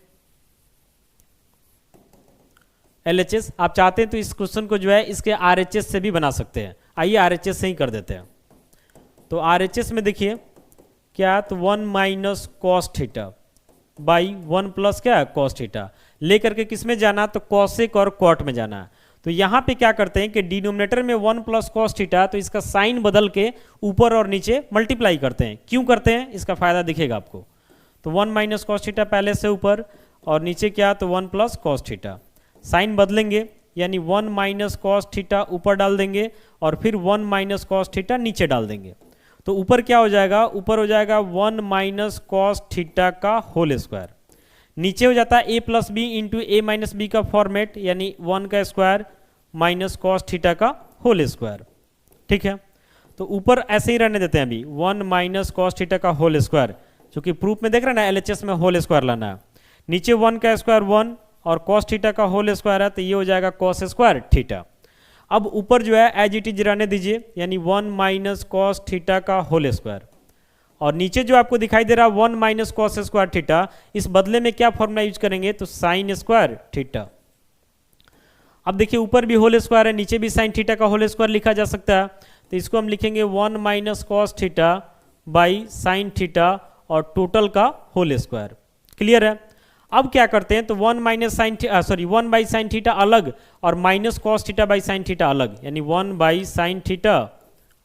LHS आप चाहते हैं तो इस क्वेश्चन को जो है इसके RHS से भी बना सकते हैं। आइए RHS से ही कर देते हैं। तो RHS में देखिए क्या, तो 1 minus cos theta by 1 plus क्या है कॉस थीटा, लेकर के किस में जाना, तो कॉसेक और कॉट में जाना है। तो यहाँ पे क्या करते हैं कि डिनोमिनेटर में 1 प्लस कॉस थीटा, तो इसका साइन बदल के ऊपर और नीचे मल्टीप्लाई करते हैं। क्यों करते हैं इसका फायदा दिखेगा आपको। तो 1 माइनस कॉस थीटा पहले से ऊपर और नीचे क्या, तो 1 प्लस कॉस थीटा। साइन बदलेंगे यानी 1 माइनस कॉस थीटा ऊपर डाल देंगे और फिर 1 माइनस कॉस थीटा नीचे डाल देंगे। तो ऊपर क्या हो जाएगा, ऊपर हो जाएगा 1 माइनस कॉस थीटा का होल स्क्वायर। नीचे हो जाता है a plus B into A minus B का फॉर्मेट, यानी 1 का स्क्वायर माइनस कॉस थीटा का होल स्क्वायर। ठीक है, तो ऊपर ऐसे ही रहने देते हैं अभी 1 माइनस कॉस थीटा का होल स्क्वायर, क्योंकि प्रूफ में देख रहे हैं ना एलएचएस में होल स्क्वायर लाना है। नीचे 1 का स्क्वायर 1 और कॉस थीटा का होल स्क्वायर है, तो ये हो जाएगा कॉस स्क्वायर थीटा। अब ऊपर जो है एज इट इज रहने दीजिए, यानी 1 माइनस कॉस थीटा का होल स्क्वायर। और नीचे जो आपको दिखाई दे रहा है 1 माइनस कॉस स्क्वायर थीटा, इस बदले में क्या फॉर्मूला यूज करेंगे, तो साइन स्क्वायर थीटा। अब देखिए ऊपर भी होल स्क्वायर है, नीचे भी साइन थीटा का होल स्क्वायर लिखा जा सकता है। तो इसको हम लिखेंगे 1 minus cos theta by sine theta और टोटल का होल स्क्वायर। क्लियर है। अब क्या करते हैं, तो 1 minus sine 1 by sine theta अलग और minus cos theta by sine theta अलग, यानी 1 बाई साइन थीटा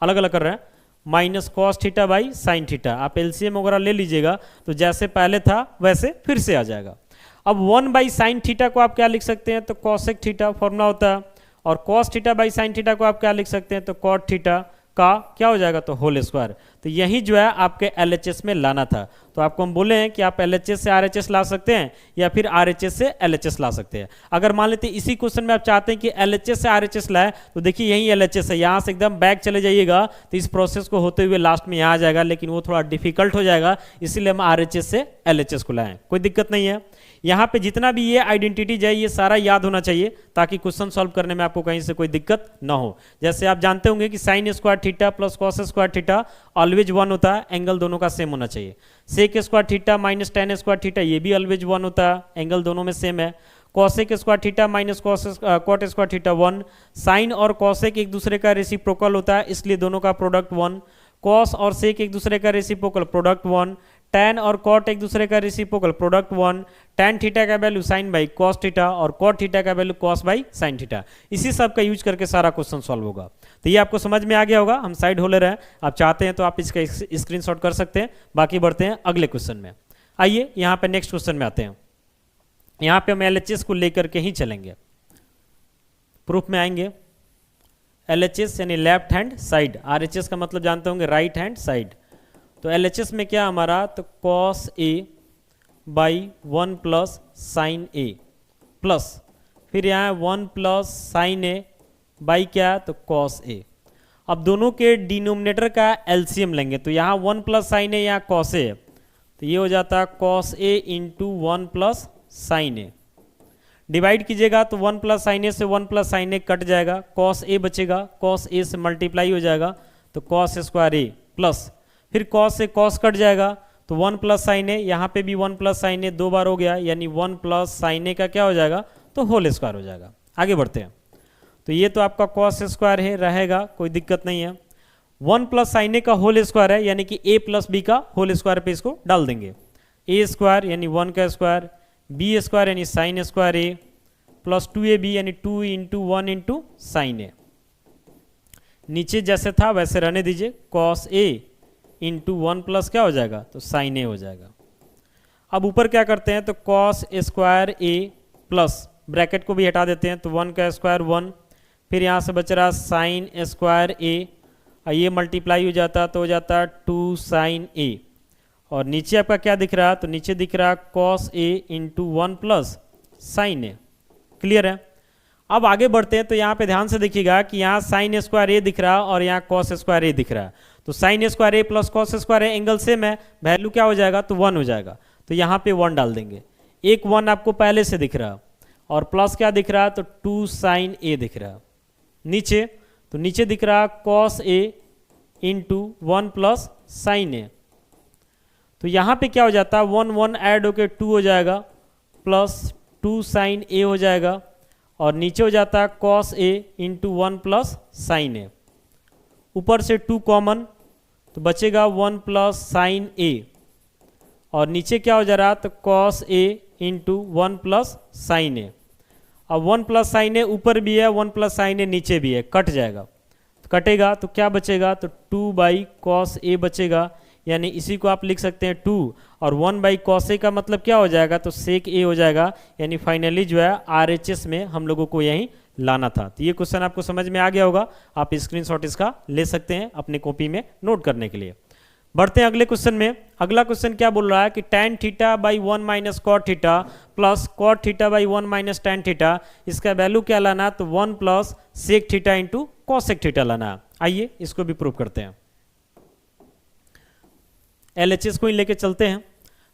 अलग अलग कर रहे हैं, minus cos theta by sine theta. आप एलसीएम वगैरह ले लीजिएगा, तो जैसे पहले था वैसे फिर से आ जाएगा। अब 1 बाई साइन थीटा को आप क्या लिख सकते हैं, तो कॉसेक थीटा फॉर्मूला होता है, और cos theta by sine theta को आप क्या लिख सकते हैं, तो कॉट थीटा का क्या हो जाएगा, तो होल स्क्वायर। तो यही जो है आपके एलएचएस में लाना था। तो आपको हम बोले हैं कि आप एलएचएस से आरएचएस ला सकते हैं या फिर आरएचएस से एलएचएस ला सकते हैं। अगर मान लेते इसी क्वेश्चन में आप चाहते हैं कि एलएचएस से आरएचएस लाए, तो देखिए यही एलएचएस है, यहाँ से एकदम बैक चले जाइएगा तो इस प्रोसेस को होते हुए लास्ट में यहाँ आ जाएगा, लेकिन वो थोड़ा डिफिकल्ट हो जाएगा, इसीलिए हम आरएचएस से एलएचएस को लाएं। कोई दिक्कत नहीं है। यहाँ पे जितना भी ये आइडेंटिटीज है ये सारा याद होना चाहिए, ताकि क्वेश्चन सॉल्व करने में आपको कहीं से कोई दिक्कत ना हो। जैसे आप जानते होंगे कि sine square theta plus cos square theta always 1 होता है, एंगल दोनों का सेम होना चाहिए। Sec square theta minus tan square theta ये भी ऑलवेज 1 होता है, एंगल दोनों में सेम है। Cosec square theta minus cot square theta 1। Sine और कॉसेक एक दूसरे का रेसिप्रोकल होता है, इसलिए दोनों का प्रोडक्ट 1। कॉस और सेक एक दूसरे का रेसिप्रोकल, प्रोडक्ट 1। टैन और कॉट एक दूसरे का रेसिप्रोकल, प्रोडक्ट 1। टैन थीटा का value sine by cos theta और कॉट थीटा का value cos by sine theta. इसी सब का यूज करके सारा क्वेश्चन सॉल्व होगा। तो ये आपको समझ में आ गया होगा। हम साइड होल्डर हैं, आप चाहते हैं तो आप इसका स्क्रीनशॉट कर सकते हैं। बाकी बढ़ते हैं अगले क्वेश्चन में। आइए यहाँ पे नेक्स्ट क्वेश्चन में आते हैं। यहाँ पे हम एलएचएस को लेकर के ही चलेंगे। प्रूफ में आएंगे एलएचएस यानी लेफ्ट हैंड साइड, आरएचएस का मतलब जानते होंगे राइट हैंड साइड। तो एलएचएस में क्या हमारा, तो cos A by 1 plus sine A plus फिर यहाँ 1 प्लस साइन ए बाई क्या, तो कॉस ए। अब दोनों के डिनोमिनेटर का एलसीएम लेंगे, तो यहाँ 1 प्लस साइन ए, यहाँ कॉस ए, तो ये हो जाता है कॉस ए इंटू 1 प्लस साइन ए। डिवाइड कीजिएगा तो 1 प्लस साइन ए से 1 प्लस साइन ए कट जाएगा, कॉस ए बचेगा, कॉस ए से मल्टीप्लाई हो जाएगा तो कॉस स्क्वायर ए प्लस फिर कॉस से कॉस कट जाएगा तो 1 प्लस साइन ए, यहाँ पे भी 1 प्लस साइन ए 2 बार हो गया, यानी 1 प्लस साइन ए का क्या हो जाएगा, तो होल स्क्वायर हो जाएगा। आगे बढ़ते हैं। तो ये तो आपका कॉस स्क्वायर है रहेगा, कोई दिक्कत नहीं है। 1 प्लस साइन ए का होल स्क्वायर है, यानी कि ए प्लस बी का होल स्क्वायर पे इसको डाल देंगे। ए स्क्वायर यानी 1 का स्क्वायर, बी स्क्वायर यानी sine square A plus 2ab यानी 2 इंटू 1 इंटू साइन ए। नीचे जैसे था वैसे रहने दीजिए, कॉस ए इंटू 1 प्लस क्या हो जाएगा, तो साइन ए हो जाएगा। अब ऊपर क्या करते हैं, तो cos square A plus bracket को भी हटा देते हैं, तो 1 का स्क्वायर 1, फिर यहाँ से बच रहा साइन स्क्वायर ए, ये मल्टीप्लाई हो जाता तो हो जाता 2 साइन ए। और नीचे आपका क्या दिख रहा, तो नीचे दिख रहा cos A into 1 plus sine A. Clear है। अब आगे बढ़ते हैं। तो यहाँ पे ध्यान से देखिएगा कि यहाँ साइन स्क्वायर ए दिख रहा और यहाँ कॉस स्क्वायर ए दिख रहा है। तो sine square A plus cos square A angle same है, वैल्यू क्या हो जाएगा, तो 1 हो जाएगा। तो यहाँ पे 1 डाल देंगे। एक 1 आपको पहले से दिख रहा और प्लस क्या दिख रहा, तो 2 साइन ए दिख रहा। नीचे तो नीचे दिख रहा cos A into 1 plus sine A. तो यहाँ पे क्या हो जाता है, 1 1 ऐड होके 2 हो जाएगा प्लस 2 साइन ए हो जाएगा, और नीचे हो जाता है कॉस ए इंटू 1 प्लस साइन ए। ऊपर से 2 कॉमन तो बचेगा 1 प्लस साइन ए, और नीचे क्या हो जा रहा, तो cos A into 1 plus sine ए। अब 1 प्लस साइन ए ऊपर भी है, 1 प्लस साइन ए नीचे भी है, कट जाएगा। कटेगा तो क्या बचेगा, तो 2 बाई कॉस ए बचेगा, यानी इसी को आप लिख सकते हैं 2, और 1 बाई कॉस ए का मतलब क्या हो जाएगा, तो सेक ए हो जाएगा। यानी फाइनली जो है RHS में हम लोगों को यहीं लाना था। तो ये क्वेश्चन आपको समझ में आ गया होगा, आप स्क्रीनशॉट इसका ले सकते हैं अपने कॉपी में नोट करने के लिए। बढ़ते हैं अगले क्वेश्चन में। अगला क्वेश्चन क्या बोल रहा है कि tan theta by 1 minus cot theta plus cot theta by 1 minus tan theta, इसका वैल्यू क्या लाना है, तो 1 plus sec theta into cosec theta लाना है। आइए इसको भी प्रूव करते हैं। LHS को ही लेके चलते हैं,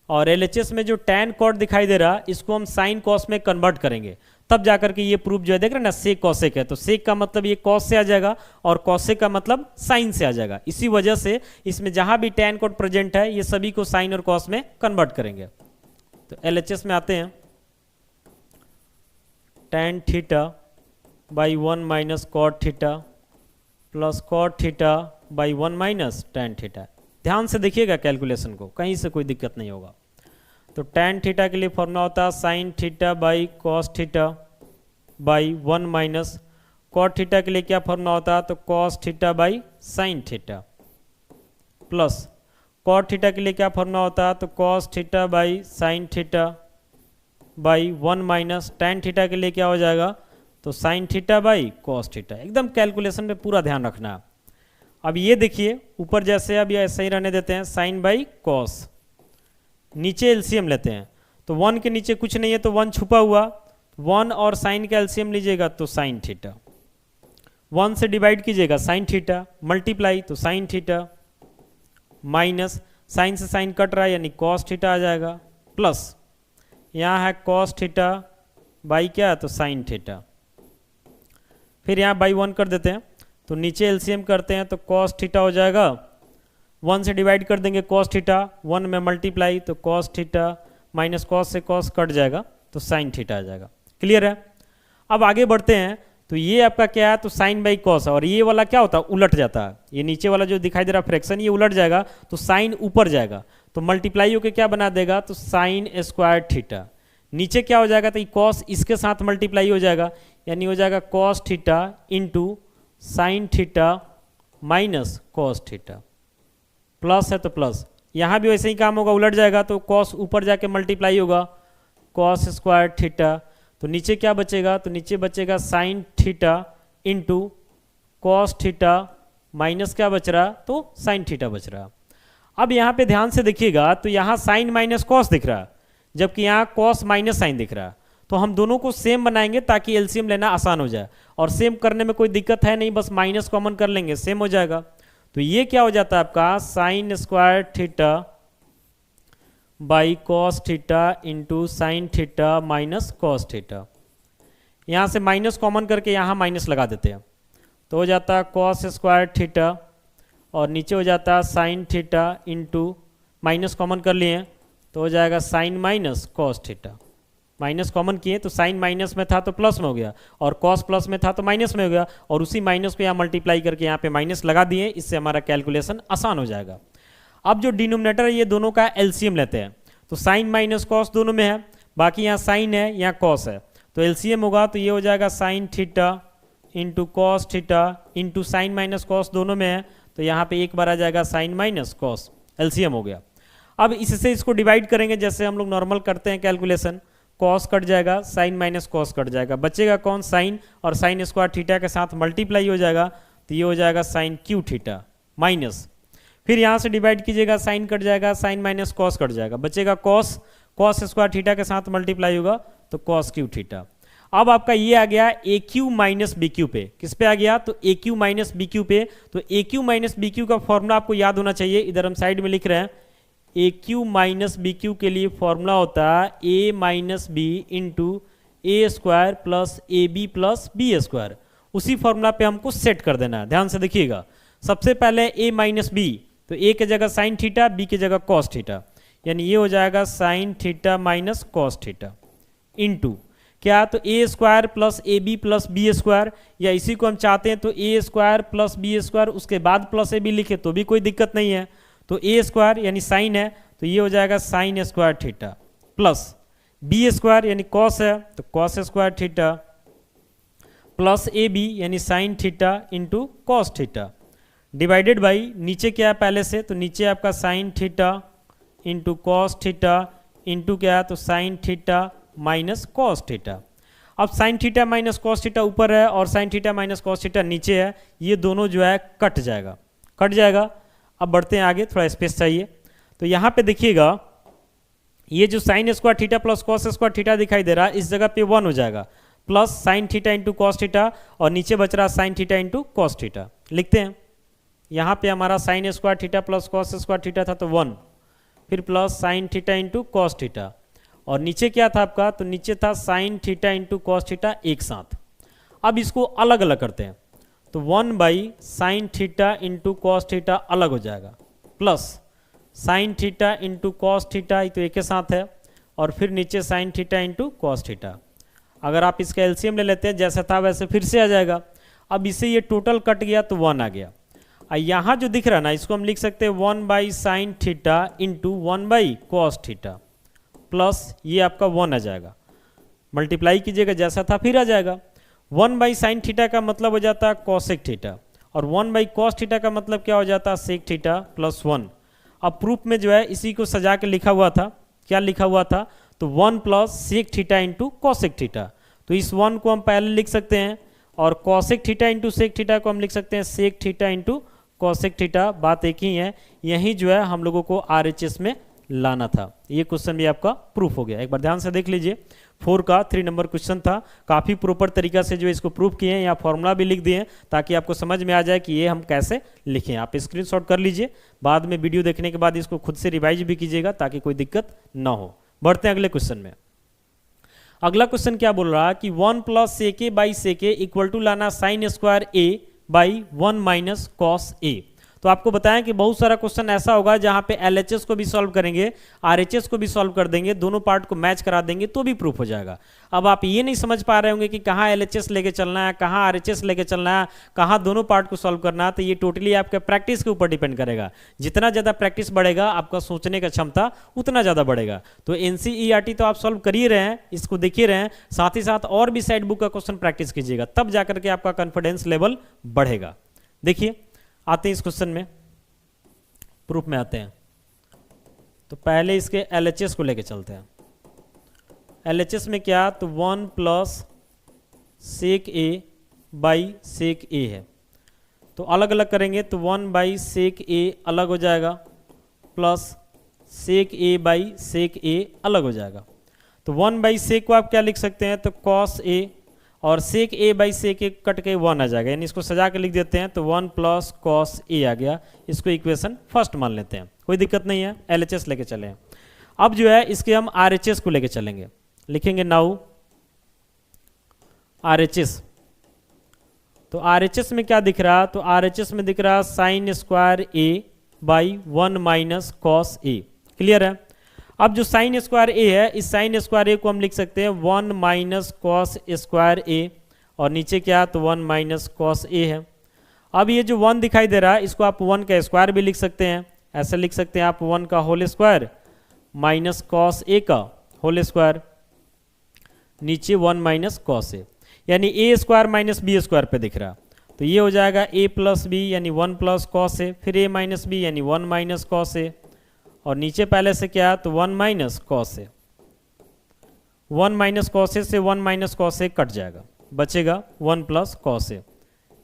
और LHS में जो tan कॉट दिखाई दे रहा है इसको हम साइन कॉस में कन्वर्ट करेंगे, तब जाकर के ये प्रूफ जो है देख रहे हैं ना, सेक कॉसेक है, तो सेक का मतलब ये कॉस से आ जाएगा और कॉसेक का मतलब साइन से आ जाएगा। इसी वजह से इसमें जहां भी tan कॉट प्रेजेंट है ये सभी को साइन और कॉस में कन्वर्ट करेंगे। तो LHS में आते हैं, tan theta by 1 minus cot theta plus cot theta by 1 minus tan theta. ध्यान से देखिएगा कैलकुलेशन को, कहीं से कोई दिक्कत नहीं होगा। तो tan थीटा के लिए फॉर्मूला होता है sine theta by cos theta by 1 minus cot theta के लिए क्या फॉर्मूला होता है, तो cos theta by sine theta plus cot theta के लिए क्या फॉर्मूला होता है, तो cos theta by sine theta by 1 minus tan theta के लिए क्या हो जाएगा, तो sine theta by cos theta. एकदम कैलकुलेशन में पूरा ध्यान रखना है। अब ये देखिए ऊपर जैसे अब ये ऐसे ही रहने देते हैं, साइन बाई कॉस, नीचे एलसीएम लेते हैं, तो 1 के नीचे कुछ नहीं है तो 1 छुपा हुआ, 1 और साइन का एलसीएम लीजिएगा तो साइन थीटा, 1 से डिवाइड कीजिएगा साइन थीटा, मल्टीप्लाई तो साइन थीटा, माइनस साइन से साइन कट रहा है यानी कॉस थीटा आ जाएगा, प्लस यहाँ है कॉस थीटा बाई क्या है, तो साइन थीटा, फिर यहाँ बाई 1 कर देते हैं, तो नीचे एलसीएम करते हैं तो कॉस थीटा हो जाएगा, 1 से डिवाइड कर देंगे कॉस थीटा, 1 में मल्टीप्लाई तो कॉस थीटा, माइनस कॉस से कॉस कट जाएगा तो साइन थीटा आ जाएगा। क्लियर है। अब आगे बढ़ते हैं, तो ये आपका क्या है, तो साइन बाई कॉस, और ये वाला क्या होता है, उलट जाता है। ये नीचे वाला जो दिखाई दे रहा फ्रैक्शन ये उलट जाएगा, तो साइन ऊपर जाएगा, तो मल्टीप्लाई होकर क्या बना देगा, तो साइन स्क्वायर थीटा। नीचे क्या हो जाएगा, तो कॉस इसके साथ मल्टीप्लाई हो जाएगा, यानी हो जाएगा cos theta into sine theta minus cos theta, plus है तो प्लस, यहाँ भी वैसे ही काम होगा, उलट जाएगा तो कॉस ऊपर जाके मल्टीप्लाई होगा, कॉस स्क्वायर थीटा, तो नीचे क्या बचेगा, तो नीचे बचेगा sign theta into cos theta minus क्या बच रहा, तो साइन थीटा बच रहा। अब यहाँ पे ध्यान से देखिएगा, तो यहाँ साइन माइनस कॉस दिख रहा है, जबकि यहाँ कॉस माइनस साइन दिख रहा है, तो हम दोनों को सेम बनाएंगे ताकि एलसीएम लेना आसान हो जाए, और सेम करने में कोई दिक्कत है नहीं, बस माइनस कॉमन कर लेंगे सेम हो जाएगा। तो ये क्या हो जाता है आपका sign square theta by cos theta into sine theta minus cos theta. यहाँ से माइनस कॉमन करके यहाँ माइनस लगा देते हैं, तो हो जाता है कॉस स्क्वायर थीटा, और नीचे हो जाता है sine theta into minus common कर लिए तो हो जाएगा sine minus cos theta. Minus common किए तो साइन माइनस में था तो प्लस में हो गया, और कॉस प्लस में था तो माइनस में हो गया, और उसी माइनस को यहाँ मल्टीप्लाई करके यहाँ पे माइनस लगा दिए, इससे हमारा कैलकुलेशन आसान हो जाएगा। अब जो डिनोमिनेटर है ये दोनों का एलसीएम लेते हैं, तो साइन माइनस कॉस दोनों में है, बाकी यहाँ साइन है यहाँ कॉस है, तो एलसीएम होगा तो ये हो जाएगा sine theta into cos theta into sine minus cos दोनों में है, तो यहाँ पे एक बार आ जाएगा साइन माइनस कॉस, एलसीएम हो गया। अब इससे इसको डिवाइड करेंगे जैसे हम लोग नॉर्मल करते हैं कैलकुलेशन, कॉस कट जाएगा, साइन माइनस कॉस कट जाएगा, बचेगा कौन, साइन, और साइन स्क्वायर थीटा के साथ मल्टीप्लाई हो जाएगा, तो ये हो जाएगा साइन क्यू थीटा माइनस, फिर यहाँ से डिवाइड कीजिएगा, साइन कट जाएगा, साइन माइनस कॉस कट जाएगा, बचेगा कॉस, कॉस स्क्वायर थीटा के साथ मल्टीप्लाई होगा तो कॉस क्यू थीटा। अब आपका ये आ गया ए क्यू माइनस बी क्यू पे, किस पे आ गया, तो ए क्यू माइनस बी क्यू पे। तो ए क्यू माइनस बी क्यू का फॉर्मूला आपको याद होना चाहिए, इधर हम साइड में लिख रहे हैं, a cube minus b cube के लिए फॉर्मूला होता है a minus B into a square plus A b plus B square. उसी फॉर्मूला पे हमको सेट कर देना है, ध्यान से देखिएगा। सबसे पहले ए माइनस बी, तो ए के जगह साइन थीटा, बी के जगह कॉस थीटा, यानी ये हो जाएगा sine theta minus cos theta into क्या, तो ए स्क्वायर प्लस ए बी प्लस बी स्क्वायर, या इसी को हम चाहते हैं तो ए स्क्वायर प्लस बी स्क्वायर उसके बाद प्लस ए बी लिखे तो भी कोई दिक्कत नहीं है। तो ए स्क्वायर यानी साइन है तो ये हो जाएगा sine square theta plus B square यानी कॉस है तो कॉस स्क्वायर थीटा प्लस ए बी यानी sine theta into cos theta divided by नीचे क्या है पहले से, तो नीचे आपका sine theta into cos theta into क्या है तो sine theta minus cos theta. अब sine theta minus cos theta ऊपर है और sine theta minus cos theta नीचे है, ये दोनों जो है कट जाएगा। अब बढ़ते हैं आगे, थोड़ा स्पेस चाहिए। तो यहाँ पे देखिएगा ये जो sign square theta plus cos square theta दिखाई दे रहा है इस जगह पे 1 हो जाएगा, plus sign theta into cos theta और नीचे बच रहा sine theta into cos theta. लिखते हैं यहाँ पे हमारा sign square theta plus cos square theta था तो 1, फिर plus sign theta into cos theta और नीचे क्या था आपका, तो नीचे था sign theta into cos theta एक साथ। अब इसको अलग अलग करते हैं तो 1 by sine theta into cos theta अलग हो जाएगा, plus sign theta into cos theta तो एक के साथ है और फिर नीचे sign theta into cos theta. अगर आप इसका एलसीएम ले लेते हैं जैसा था वैसे फिर से आ जाएगा। अब इसे ये टोटल कट गया तो 1 आ गया। यहाँ जो दिख रहा है ना इसको हम लिख सकते हैं 1 by sine theta into 1 by cos theta plus ये आपका 1 आ जाएगा, मल्टीप्लाई कीजिएगा जैसा था फिर आ जाएगा। 1 बाई साइन थीटा का मतलब हो जाता है कॉसेक थीटा और 1 बाई कॉस थीटा का मतलब क्या हो जाता है सेक थीटा प्लस 1। अब प्रूफ में जो है इसी को सजा के लिखा हुआ था, क्या लिखा हुआ था तो 1 plus sec theta into cosec theta. तो इस 1 को हम पहले लिख सकते हैं और cosec theta into sec theta को हम लिख सकते हैं sec theta into cosec theta. बात एक ही है, यही जो है हम लोगों को आरएचएस में लाना था। ये क्वेश्चन भी आपका प्रूफ हो गया। एक बार ध्यान से देख लीजिए, 4 का 3 नंबर क्वेश्चन था। काफ़ी प्रॉपर तरीका से जो इसको प्रूफ किए हैं, यहाँ फॉर्मूला भी लिख दिए हैं ताकि आपको समझ में आ जाए कि ये हम कैसे लिखें। आप स्क्रीनशॉट कर लीजिए, बाद में वीडियो देखने के बाद इसको खुद से रिवाइज भी कीजिएगा ताकि कोई दिक्कत ना हो। बढ़ते हैं अगले क्वेश्चन में। अगला क्वेश्चन क्या बोल रहा है कि 1 plus sec A by sec A equal to लाना sine square A by 1 minus cos A. तो आपको बताएं कि बहुत सारा क्वेश्चन ऐसा होगा जहां पे एलएचएस को भी सॉल्व करेंगे, आरएचएस को भी सॉल्व कर देंगे, दोनों पार्ट को मैच करा देंगे तो भी प्रूफ हो जाएगा। अब आप ये नहीं समझ पा रहे होंगे कि कहाँ एलएचएस लेके चलना है, कहाँ आरएचएस लेके चलना है, कहाँ दोनों पार्ट को सॉल्व करना है, तो ये टोटली आपके प्रैक्टिस के ऊपर डिपेंड करेगा। जितना ज़्यादा प्रैक्टिस बढ़ेगा आपका सोचने का क्षमता उतना ज़्यादा बढ़ेगा। तो एनसीईआरटी तो आप सॉल्व कर ही रहे हैं, इसको देख ही रहे हैं, साथ ही साथ और भी साइड बुक का क्वेश्चन प्रैक्टिस कीजिएगा, तब जाकर के आपका कॉन्फिडेंस लेवल बढ़ेगा। देखिए आते हैं इस क्वेश्चन में, प्रूफ में आते हैं। तो पहले इसके एलएचएस को लेके चलते हैं। एलएचएस में क्या, तो 1 plus sec A by sec ए है, तो अलग अलग करेंगे तो 1 बाई सेक ए अलग हो जाएगा, plus sec A by sec ए अलग हो जाएगा। तो 1 बाई सेक को आप क्या लिख सकते हैं, तो कॉस ए, और सेक A by sec A cut के 1 आ जाएगा, यानी इसको सजा के लिख देते हैं तो 1 प्लस कॉस ए आ गया। इसको इक्वेशन फर्स्ट मान लेते हैं, कोई दिक्कत नहीं है, एलएचएस लेके चले। अब जो है इसके हम आरएचएस को लेके चलेंगे, लिखेंगे नाउ आरएचएस। तो आरएचएस में क्या दिख रहा, तो आरएचएस में दिख रहा sign square A by 1 minus cos A. Clear है। अब जो साइन स्क्वायर ए है, इस साइन स्क्वायर ए को हम लिख सकते हैं 1 माइनस कॉस स्क्वायर ए, और नीचे क्या, तो 1 माइनस कॉस ए है। अब ये जो 1 दिखाई दे रहा है इसको आप 1 का स्क्वायर भी लिख सकते हैं, ऐसे लिख सकते हैं आप 1 का whole square minus cos A का होल स्क्वायर, नीचे 1 माइनस कॉस ए, यानी ए स्क्वायर माइनस बी स्क्वायर पे दिख रहा। तो ये हो जाएगा ए प्लस बी यानी 1 प्लस कॉस ए, फिर ए माइनस बी यानी 1 माइनस कॉस ए, और नीचे पहले से क्या, तो 1 माइनस कॉस ए। 1 माइनस कॉस ए से 1 माइनस कॉस ए कट जाएगा, बचेगा 1 प्लस कॉस ए।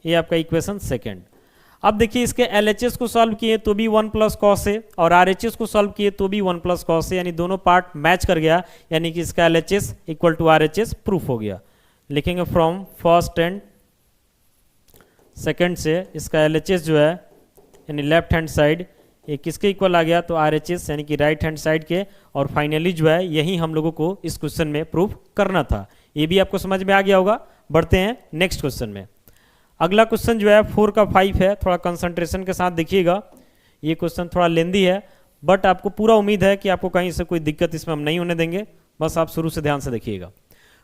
ये आपका इक्वेशन सेकेंड। अब देखिए इसके एलएचएस को सॉल्व किए तो भी 1 प्लस कॉस ए, और आरएचएस को सॉल्व किए तो भी 1 प्लस कॉस ए, यानी दोनों पार्ट मैच कर गया, यानी कि इसका LHS equal to RHS proof हो गया। लिखेंगे फ्रॉम फर्स्ट एंड सेकेंड से इसका एलएचएस जो है यानी लेफ्ट हैंड साइड ये किसके इक्वल आ गया, तो आरएचएस यानी कि राइट हैंड साइड के। और फाइनली जो है यही हम लोगों को इस क्वेश्चन में प्रूफ करना था। ये भी आपको समझ में आ गया होगा। बढ़ते हैं नेक्स्ट क्वेश्चन में। अगला क्वेश्चन जो है 4 का 5 है, थोड़ा कंसंट्रेशन के साथ देखिएगा। ये क्वेश्चन थोड़ा लेंदी है, बट आपको पूरा उम्मीद है कि आपको कहीं से कोई दिक्कत इसमें हम नहीं होने देंगे, बस आप शुरू से ध्यान से देखिएगा।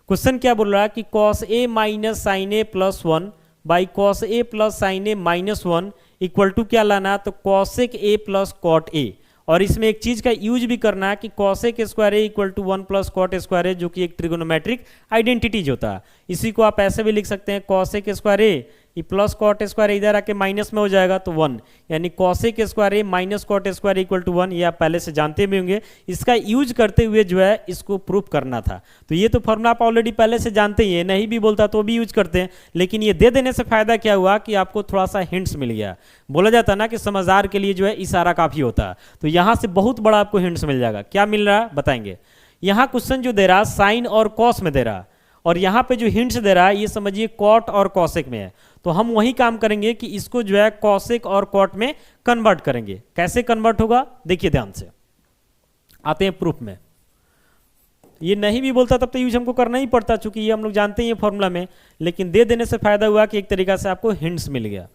क्वेश्चन क्या बोल रहा है कि cos A minus sine A plus 1 by cos A plus sine A minus 1 equal to क्या लाना, तो cosec A plus cot A, और इसमें एक चीज का यूज भी करना है कि cosec square A equal to 1 plus cot square A, जो कि एक ट्रिगोनोमेट्रिक आइडेंटिटीज होता है। इसी को आप ऐसे भी लिख सकते हैं cosec square A plus cot square इधर आके माइनस में हो जाएगा तो 1, यानी cosec square A minus cot square equal to 1। ये आप पहले से जानते भी होंगे, इसका यूज करते हुए जो है इसको प्रूफ करना था। तो ये तो फॉर्मूला आप ऑलरेडी पहले से जानते ही है, नहीं भी बोलता तो भी यूज करते हैं, लेकिन ये दे देने से फायदा क्या हुआ कि आपको थोड़ा सा हिंट्स मिल गया। बोला जाता ना कि समझदार के लिए जो है इशारा काफी होता है, तो यहां से बहुत बड़ा आपको हिंट्स मिल जाएगा। क्या मिल रहा है बताएंगे। यहां क्वेश्चन जो दे रहा है साइन और कॉस में दे रहा है, और यहाँ पे जो हिंट्स दे रहा है ये समझिए कॉट और कॉसेक में है। तो हम वही काम करेंगे कि इसको जो है कॉसेक और कॉट में कन्वर्ट करेंगे। कैसे कन्वर्ट होगा देखिए ध्यान से, आते हैं प्रूफ में। ये नहीं भी बोलता तब तो यूज हमको करना ही पड़ता, चूंकि ये हम लोग जानते हैं फॉर्मूला में, लेकिन दे देने से फायदा हुआ कि एक तरीका से आपको हिंट्स मिल गया।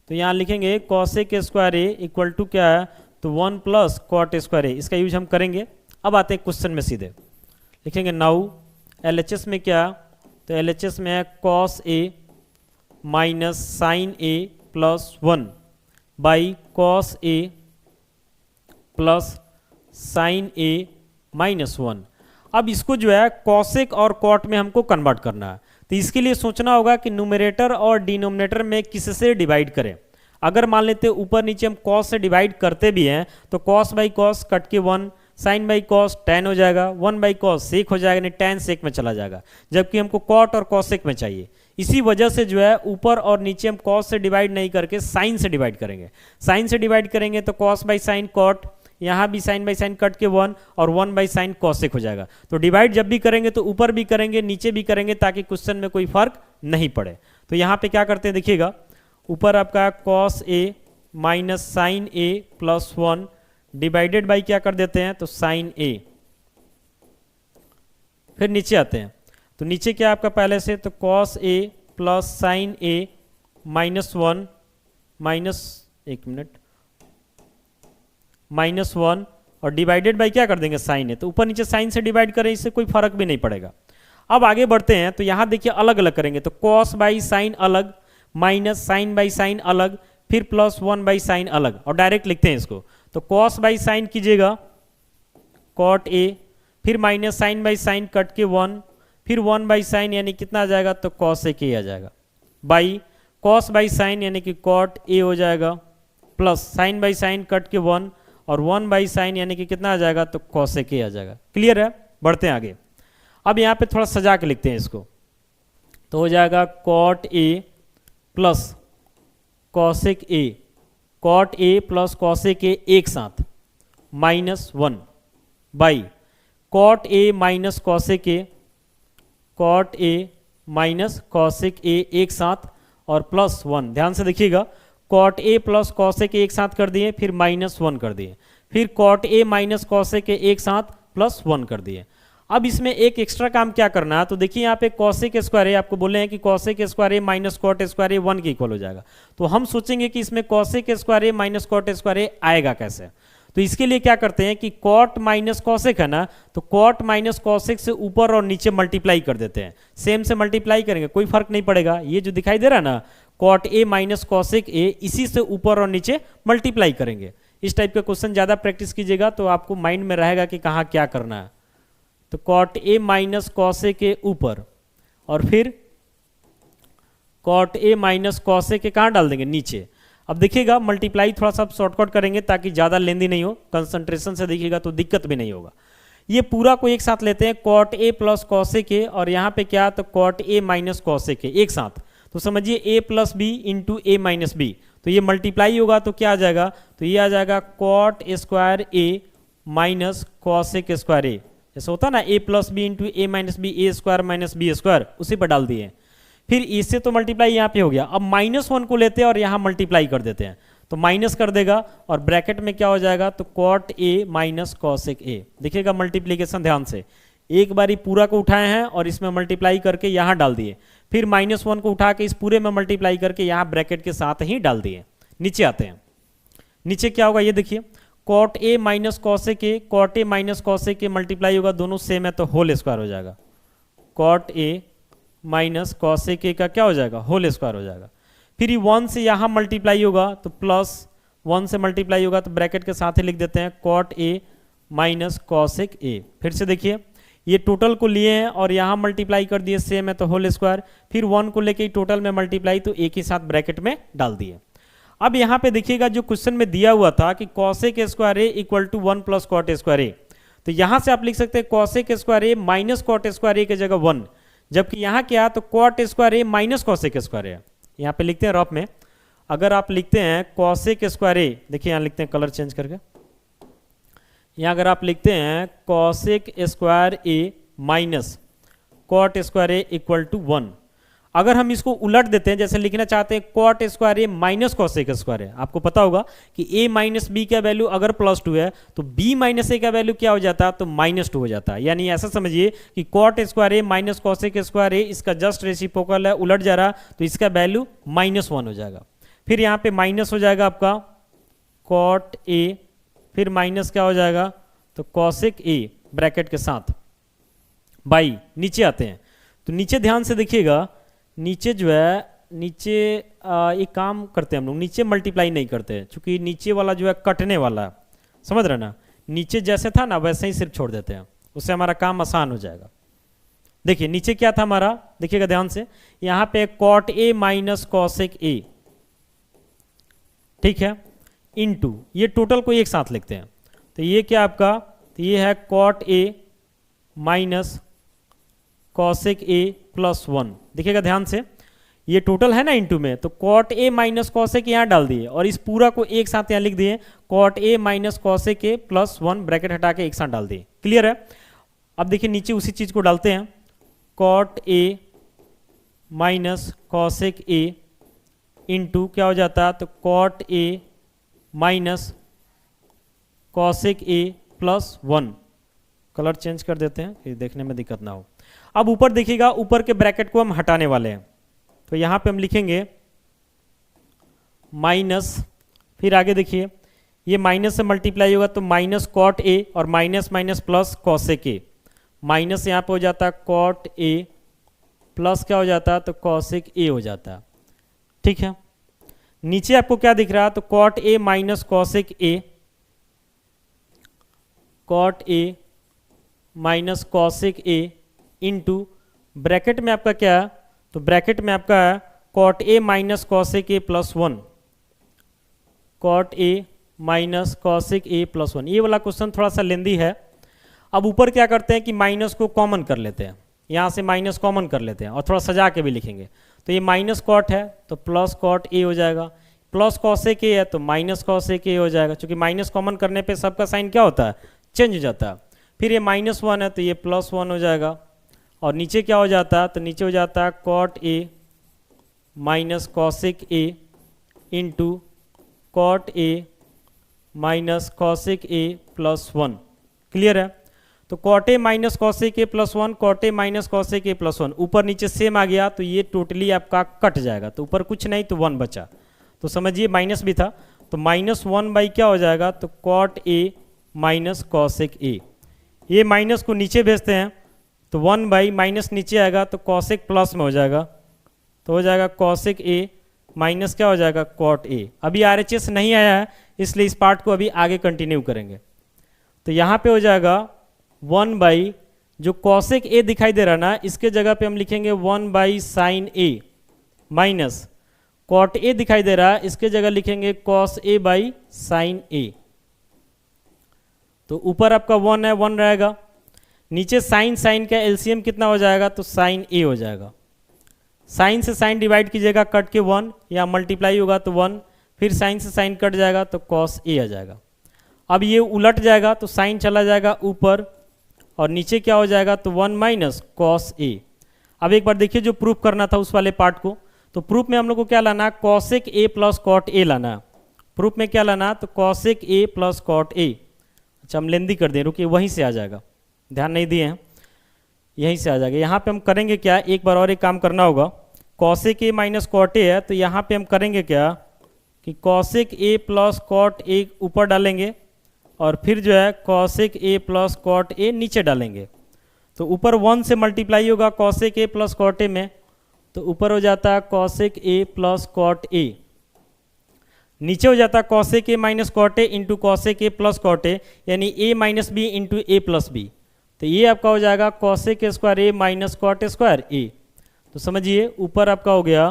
तो यहाँ लिखेंगे cosec square A equal to क्या है, तो 1 प्लस कॉट स्क्वायर ए, इसका यूज हम करेंगे। अब आते हैं क्वेश्चन में सीधे, लिखेंगे नाउ LHS में क्या, तो LHS में है cos A minus sine A plus 1 by cos A plus sine A minus 1। अब इसको जो है कॉसेक और कॉट में हमको कन्वर्ट करना है, तो इसके लिए सोचना होगा कि न्यूमरेटर और डिनोमिनेटर में किससे डिवाइड करें। अगर मान लेते ऊपर नीचे हम कॉस से डिवाइड करते भी हैं तो कॉस बाई कॉस कट के 1, साइन बाई कॉस tan हो जाएगा, 1 बाई कॉस सेक हो जाएगा, नहीं tan सेक में चला जाएगा, जबकि हमको कॉट और कॉसेक में चाहिए। इसी वजह से जो है ऊपर और नीचे हम कॉस से डिवाइड नहीं करके साइन से डिवाइड करेंगे। साइन से डिवाइड करेंगे तो कॉस बाई साइन कॉट, यहाँ भी साइन बाई साइन कट के 1 और 1 बाई साइन कॉसेक हो जाएगा। तो डिवाइड जब भी करेंगे तो ऊपर भी करेंगे नीचे भी करेंगे, ताकि क्वेश्चन में कोई फर्क नहीं पड़े। तो यहाँ पे क्या करते हैं देखिएगा, ऊपर आपका cos A minus sine A plus 1 divided by क्या कर देते हैं, तो साइन ए। फिर नीचे आते हैं, तो नीचे क्या आपका पहले से, तो cos A plus sine A minus 1 minus 1 और डिवाइडेड बाई क्या कर देंगे साइन ए। तो ऊपर नीचे साइन से डिवाइड करें, इससे कोई फर्क भी नहीं पड़ेगा। अब आगे बढ़ते हैं, तो यहां देखिए अलग अलग करेंगे, तो कॉस बाई साइन अलग, माइनस साइन बाई साइन अलग, फिर प्लस 1 बाई साइन अलग, और डायरेक्ट लिखते हैं इसको। तो कॉस बाई साइन कीजिएगा कॉट ए, फिर minus sine by sine cut के 1, फिर 1 बाई साइन यानी कितना आ जाएगा, तो कॉस ए के आ जाएगा, बाई कॉस बाई साइन यानी कि कॉट ए हो जाएगा, plus sign by sine cut के 1 और 1 बाई साइन यानी कि कितना आ जाएगा, तो कॉस ए के आ जाएगा। क्लियर है, बढ़ते हैं आगे। अब यहाँ पे थोड़ा सजा के लिखते हैं इसको, तो हो जाएगा cot A plus cosec A, cot A plus cosec A एक साथ minus 1 by cot A minus cosec A, cot A minus cosec A एक साथ और प्लस 1। ध्यान से देखिएगा, cot A plus cosec A एक साथ कर दिए, फिर माइनस 1 कर दिए, फिर cot A minus cosec A एक साथ प्लस 1 कर दिए। अब इसमें एक एक्स्ट्रा काम क्या करना है, तो देखिए यहाँ पे कॉसेक स्क्वायर ए, आपको बोले हैं कि cosec square A minus cot square A 1 के इक्वल हो जाएगा। तो हम सोचेंगे कि इसमें cosec square A minus cot square ए आएगा कैसे। तो इसके लिए क्या करते हैं कि कॉट माइनस कॉसेक है ना, तो कॉट माइनस कॉसेक से ऊपर और नीचे मल्टीप्लाई कर देते हैं। सेम से मल्टीप्लाई करेंगे, कोई फर्क नहीं पड़ेगा। ये जो दिखाई दे रहा है ना cot A minus cosec A, इसी से ऊपर और नीचे मल्टीप्लाई करेंगे। इस टाइप का क्वेश्चन ज़्यादा प्रैक्टिस कीजिएगा तो आपको माइंड में रहेगा कि कहाँ क्या करना है। तो कॉट ए माइनस कॉसेक के ऊपर और फिर कॉट ए माइनस कॉसेक के कहाँ डाल देंगे, नीचे। अब देखिएगा मल्टीप्लाई थोड़ा सा शॉर्टकट करेंगे ताकि ज़्यादा लेंदी नहीं हो, कंसंट्रेशन से देखिएगा तो दिक्कत भी नहीं होगा। ये पूरा को एक साथ लेते हैं, cot A plus cosec A, और यहाँ पे क्या, तो cot A minus cosec A एक साथ। तो समझिए A plus B into A minus B, तो ये मल्टीप्लाई होगा तो क्या आ जाएगा, तो ये आ जाएगा cot square A minus cosec square ए। जैसे होता ना ए plus B into A minus B, A square minus B square, उसी पर डाल दिए। फिर इससे तो मल्टीप्लाई यहाँ पे हो गया। अब -1 को लेते हैं और यहाँ मल्टीप्लाई कर देते हैं, तो माइनस कर देगा और ब्रैकेट में क्या हो जाएगा, तो cot A minus cosec A. देखिएगा मल्टीप्लीकेशन ध्यान से, एक बारी पूरा को उठाए हैं और इसमें मल्टीप्लाई करके यहाँ डाल दिए, फिर -1 को उठा के इस पूरे में मल्टीप्लाई करके यहाँ ब्रैकेट के साथ ही डाल दिए। नीचे आते हैं, नीचे क्या होगा ये देखिए, cot A minus cosec A, cot A minus cosec A multiply होगा, दोनों सेम है तो होल स्क्वायर हो जाएगा। Cot A minus cosec A का क्या हो जाएगा, होल स्क्वायर हो जाएगा। फिर ये 1 से यहाँ मल्टीप्लाई होगा तो प्लस 1 से मल्टीप्लाई होगा तो ब्रैकेट के साथ ही लिख देते हैं cot A minus cosec A. फिर से देखिए ये टोटल को लिए हैं और यहाँ मल्टीप्लाई कर दिए, सेम है तो होल स्क्वायर, फिर 1 को लेके टोटल में मल्टीप्लाई तो एक ही साथ ब्रैकेट में डाल दिए। अब यहाँ पे देखिएगा जो क्वेश्चन में दिया हुआ था कि cosec square A equal to 1 plus cot square A, तो यहाँ से आप लिख सकते हैं cosec square A minus cot square A की जगह 1, जबकि यहाँ क्या तो cot square A minus cosec square A. यहाँ पे लिखते हैं रफ में, अगर आप लिखते हैं कॉसेक स्क्वायर ए, देखिए यहाँ लिखते हैं कलर चेंज करके, यहाँ अगर आप लिखते हैं cosec square A minus cot square A equal to 1, अगर हम इसको उलट देते हैं, जैसे लिखना चाहते हैं cot square A minus cosec square ए, आपको पता होगा कि a माइनस बी का वैल्यू अगर +2 है तो b माइनस ए का वैल्यू क्या हो जाता है तो -2 हो जाता है। यानी ऐसा समझिए कि cot square A minus cosec square ए इसका जस्ट रेसिप्रोकल है, उलट जा रहा तो इसका वैल्यू -1 हो जाएगा। फिर यहाँ पे माइनस हो जाएगा आपका कॉट ए, फिर माइनस क्या हो जाएगा तो कॉसेक ए ब्रैकेट के साथ बाई, नीचे आते हैं तो नीचे ध्यान से देखिएगा, नीचे जो है नीचे एक काम करते हैं हम लोग, नीचे मल्टीप्लाई नहीं करते हैं क्योंकि नीचे वाला जो है कटने वाला है, समझ रहे ना, नीचे जैसे था ना वैसे ही सिर्फ छोड़ देते हैं, उससे हमारा काम आसान हो जाएगा। देखिए नीचे क्या था हमारा, देखिएगा ध्यान से, यहाँ पे cot A minus cosec A, ठीक है, इनटू ये टोटल को एक साथ लिखते हैं, तो ये क्या आपका, तो ये है cot A minus cosec A plus 1। देखिएगा ध्यान से, ये टोटल है ना इनटू में, तो कॉट ए माइनस कॉसेक यहाँ डाल दिए और इस पूरा को एक साथ यहाँ लिख दिए cot A minus cosec A plus 1, bracket हटा के एक साथ डाल दिए। क्लियर है। अब देखिए नीचे उसी चीज को डालते हैं, cot A minus cosec A into क्या हो जाता है तो cot A minus cosec A plus 1। Colour change कर देते हैं कि देखने में दिक्कत ना हो। अब ऊपर देखिएगा, ऊपर के ब्रैकेट को हम हटाने वाले हैं, तो यहां पे हम लिखेंगे माइनस, फिर आगे देखिए ये माइनस से मल्टीप्लाई होगा तो माइनस कॉट ए और minus minus plus cosec A, minus यहाँ पे हो जाता है कॉट ए प्लस क्या हो जाता है तो कॉसेक ए हो जाता है। ठीक है, नीचे आपको क्या दिख रहा है तो cot A minus cosec A, cot A minus cosec A into bracket में आपका क्या है तो ब्रैकेट में आपका है cot A minus cosec A plus 1, cot A minus cosec A plus 1। ये वाला क्वेश्चन थोड़ा सा लेंदी है। अब ऊपर क्या करते हैं कि माइनस को कॉमन कर लेते हैं, यहाँ से माइनस कॉमन कर लेते हैं और थोड़ा सजा के भी लिखेंगे, तो ये माइनस कॉट है तो प्लस कॉट ए हो जाएगा, प्लस कॉसेक ए है तो माइनस कॉसेक ए हो जाएगा, क्योंकि माइनस कॉमन करने पे सबका साइन क्या होता है चेंज हो जाता है। फिर ये -1 है तो ये +1 हो जाएगा और नीचे क्या हो जाता है तो नीचे हो जाता है cot A minus cosec A into cot A minus cosec A plus 1। Clear है। तो cot A minus cosec A plus 1, cot A minus cosec A plus 1, ऊपर नीचे सेम आ गया तो ये टोटली आपका कट जाएगा, तो ऊपर कुछ नहीं तो 1 बचा, तो समझिए माइनस भी था तो -1 बाई क्या हो जाएगा तो cot A minus cosec A. ये माइनस को नीचे भेजते हैं तो 1 बाई माइनस नीचे आएगा तो कॉसेक प्लस में हो जाएगा, तो हो जाएगा कॉसेक ए माइनस क्या हो जाएगा कॉट ए। अभी RHS नहीं आया है इसलिए इस पार्ट को अभी आगे कंटिन्यू करेंगे। तो यहाँ पे हो जाएगा 1 बाई जो कॉसेक ए दिखाई दे रहा ना इसके जगह पे हम लिखेंगे 1 by sine A minus cot A दिखाई दे रहा है इसके जगह लिखेंगे cos A by sine A. तो ऊपर आपका 1 है 1 रहेगा, नीचे साइन साइन का एलसीएम कितना हो जाएगा तो साइन ए हो जाएगा। साइन से साइन डिवाइड कीजिएगा कट के 1 या मल्टीप्लाई होगा तो 1, फिर साइन से साइन कट जाएगा तो कॉस ए आ जाएगा। अब ये उलट जाएगा तो साइन चला जाएगा ऊपर और नीचे क्या हो जाएगा तो 1 माइनस कॉस ए। अब एक बार देखिए जो प्रूफ करना था उस वाले पार्ट को, तो प्रूफ में हम लोग को क्या लाना है cosec A plus cot A लाना है। प्रूफ में क्या लाना है तो cosec A plus cot A. अच्छा हम लेंदी कर दें, रुकिए वहीं से आ जाएगा, ध्यान नहीं दिए हैं, यहीं से आ जाएगा। यहाँ पे हम करेंगे क्या, एक बार और एक काम करना होगा, cosec A minus cot A है तो यहाँ पे हम करेंगे क्या कि cosec A plus cot A ऊपर डालेंगे और फिर जो है cosec A plus cot A नीचे डालेंगे। तो ऊपर 1 से मल्टीप्लाई होगा cosec A plus cot A में, तो ऊपर हो जाता है cosec A plus cot A, नीचे हो जाता cosec A minus cot A into cosec A plus cot ए, यानी A minus B into A plus B. तो ये आपका हो जाएगा cosec square A minus cot square A. तो समझिए ऊपर आपका हो गया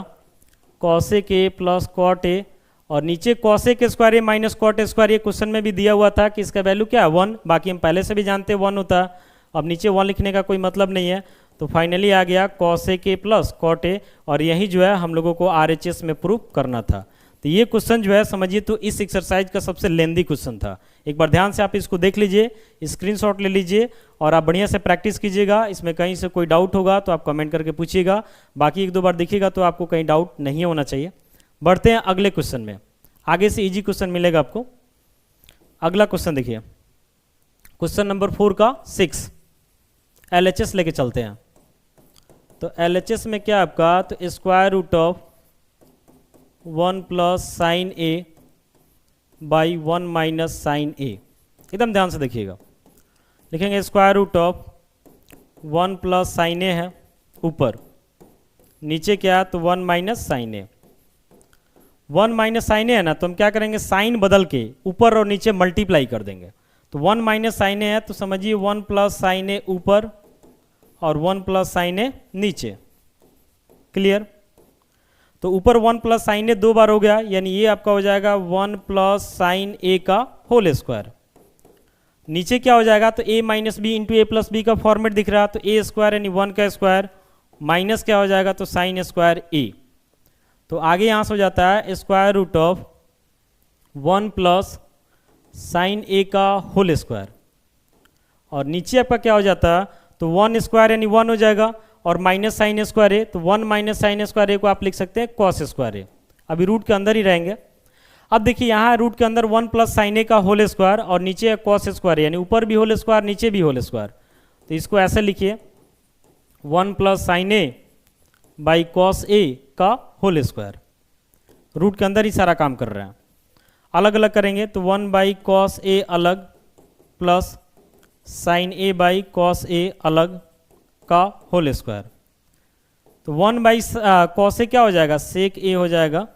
cosec A plus cot A और नीचे cosec square A minus cot square. ये क्वेश्चन में भी दिया हुआ था कि इसका वैल्यू क्या है 1, बाकी हम पहले से भी जानते हैं 1 होता। अब नीचे 1 लिखने का कोई मतलब नहीं है, तो फाइनली आ गया cosec A plus cot A, और यही जो है हम लोगों को RHS में प्रूफ करना था। तो ये क्वेश्चन जो है समझिए तो इस एक्सरसाइज का सबसे लेंदी क्वेश्चन था। एक बार ध्यान से आप इसको देख लीजिए, स्क्रीनशॉट ले लीजिए और आप बढ़िया से प्रैक्टिस कीजिएगा। इसमें कहीं से कोई डाउट होगा तो आप कमेंट करके पूछिएगा, बाकी 1-2 बार देखिएगा तो आपको कहीं डाउट नहीं होना चाहिए। बढ़ते हैं अगले क्वेश्चन में, आगे से इजी क्वेश्चन मिलेगा आपको। अगला क्वेश्चन देखिए, क्वेश्चन नंबर 4 का 6 LHS लेके चलते हैं। तो LHS में क्या आपका, तो square root of 1 plus sine A by 1 minus sine A. एकदम ध्यान से देखिएगा, लिखेंगे square root of 1 plus sine A है ऊपर, नीचे क्या तो 1 minus sine A. 1 minus sine A है ना, तो हम क्या करेंगे साइन बदल के ऊपर और नीचे मल्टीप्लाई कर देंगे। तो 1 माइनस साइन ए है तो समझिए 1 प्लस साइन ए ऊपर और 1 प्लस साइन ए नीचे। क्लियर? तो ऊपर 1 प्लस साइन ए 2 बार हो गया, यानी ये आपका हो जाएगा 1 प्लस साइन ए का होल स्क्वायर। नीचे क्या हो जाएगा, तो a minus B into A plus B का फॉर्मेट दिख रहा, तो ए स्क्वायर यानी 1 का स्क्वायर माइनस क्या हो जाएगा, तो साइन स्क्वायर ए। तो आगे यहाँ से हो जाता है square root of 1 plus sine A का होल स्क्वायर, और नीचे आपका क्या हो जाता है, तो 1 स्क्वायर यानी 1 हो जाएगा और माइनस साइन स्क्वायर ए, तो 1 माइनस साइन स्क्वायर ए को आप लिख सकते हैं कॉस स्क्वायर ए। अभी रूट के अंदर ही रहेंगे। अब देखिए यहाँ रूट के अंदर 1 प्लस साइन ए का होल स्क्वायर और नीचे है कॉस स्क्वायर ए, यानी ऊपर भी होल स्क्वायर नीचे भी होल स्क्वायर। तो इसको ऐसे लिखिए 1 plus sine A by cos A का होल स्क्वायर। रूट के अंदर ही सारा काम कर रहे हैं, अलग अलग करेंगे तो 1 बाई कॉस ए अलग plus sine A by cos A अलग का होल स्क्वायर। तो 1 बाई कॉस ए क्या हो जाएगा, सेक ए हो जाएगा,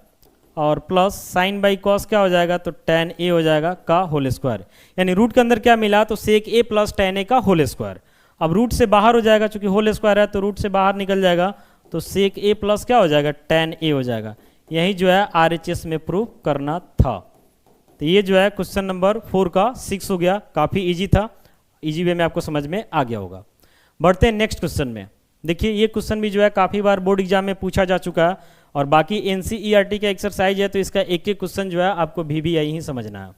और प्लस साइन बाई कॉस क्या हो जाएगा, तो टेन ए हो जाएगा का होल स्क्वायर। यानी रूट के अंदर क्या मिला, तो सेक ए प्लस टेन ए का होल स्क्वायर। अब रूट से बाहर हो जाएगा, चूंकि होल स्क्वायर है तो रूट से बाहर निकल जाएगा, तो सेक ए प्लस क्या हो जाएगा, टेन ए हो जाएगा। यही जो है RHS में प्रूफ करना था। तो ये जो है क्वेश्चन नंबर 4 का 6 हो गया, काफ़ी ईजी था, ईजी वे में आपको समझ में आ गया होगा। बढ़ते हैं नेक्स्ट क्वेश्चन में। देखिए ये क्वेश्चन भी जो है काफ़ी बार बोर्ड एग्जाम में पूछा जा चुका है, और बाकी NCERT का एक्सरसाइज है तो इसका एक एक क्वेश्चन जो है आपको VBI ही समझना है।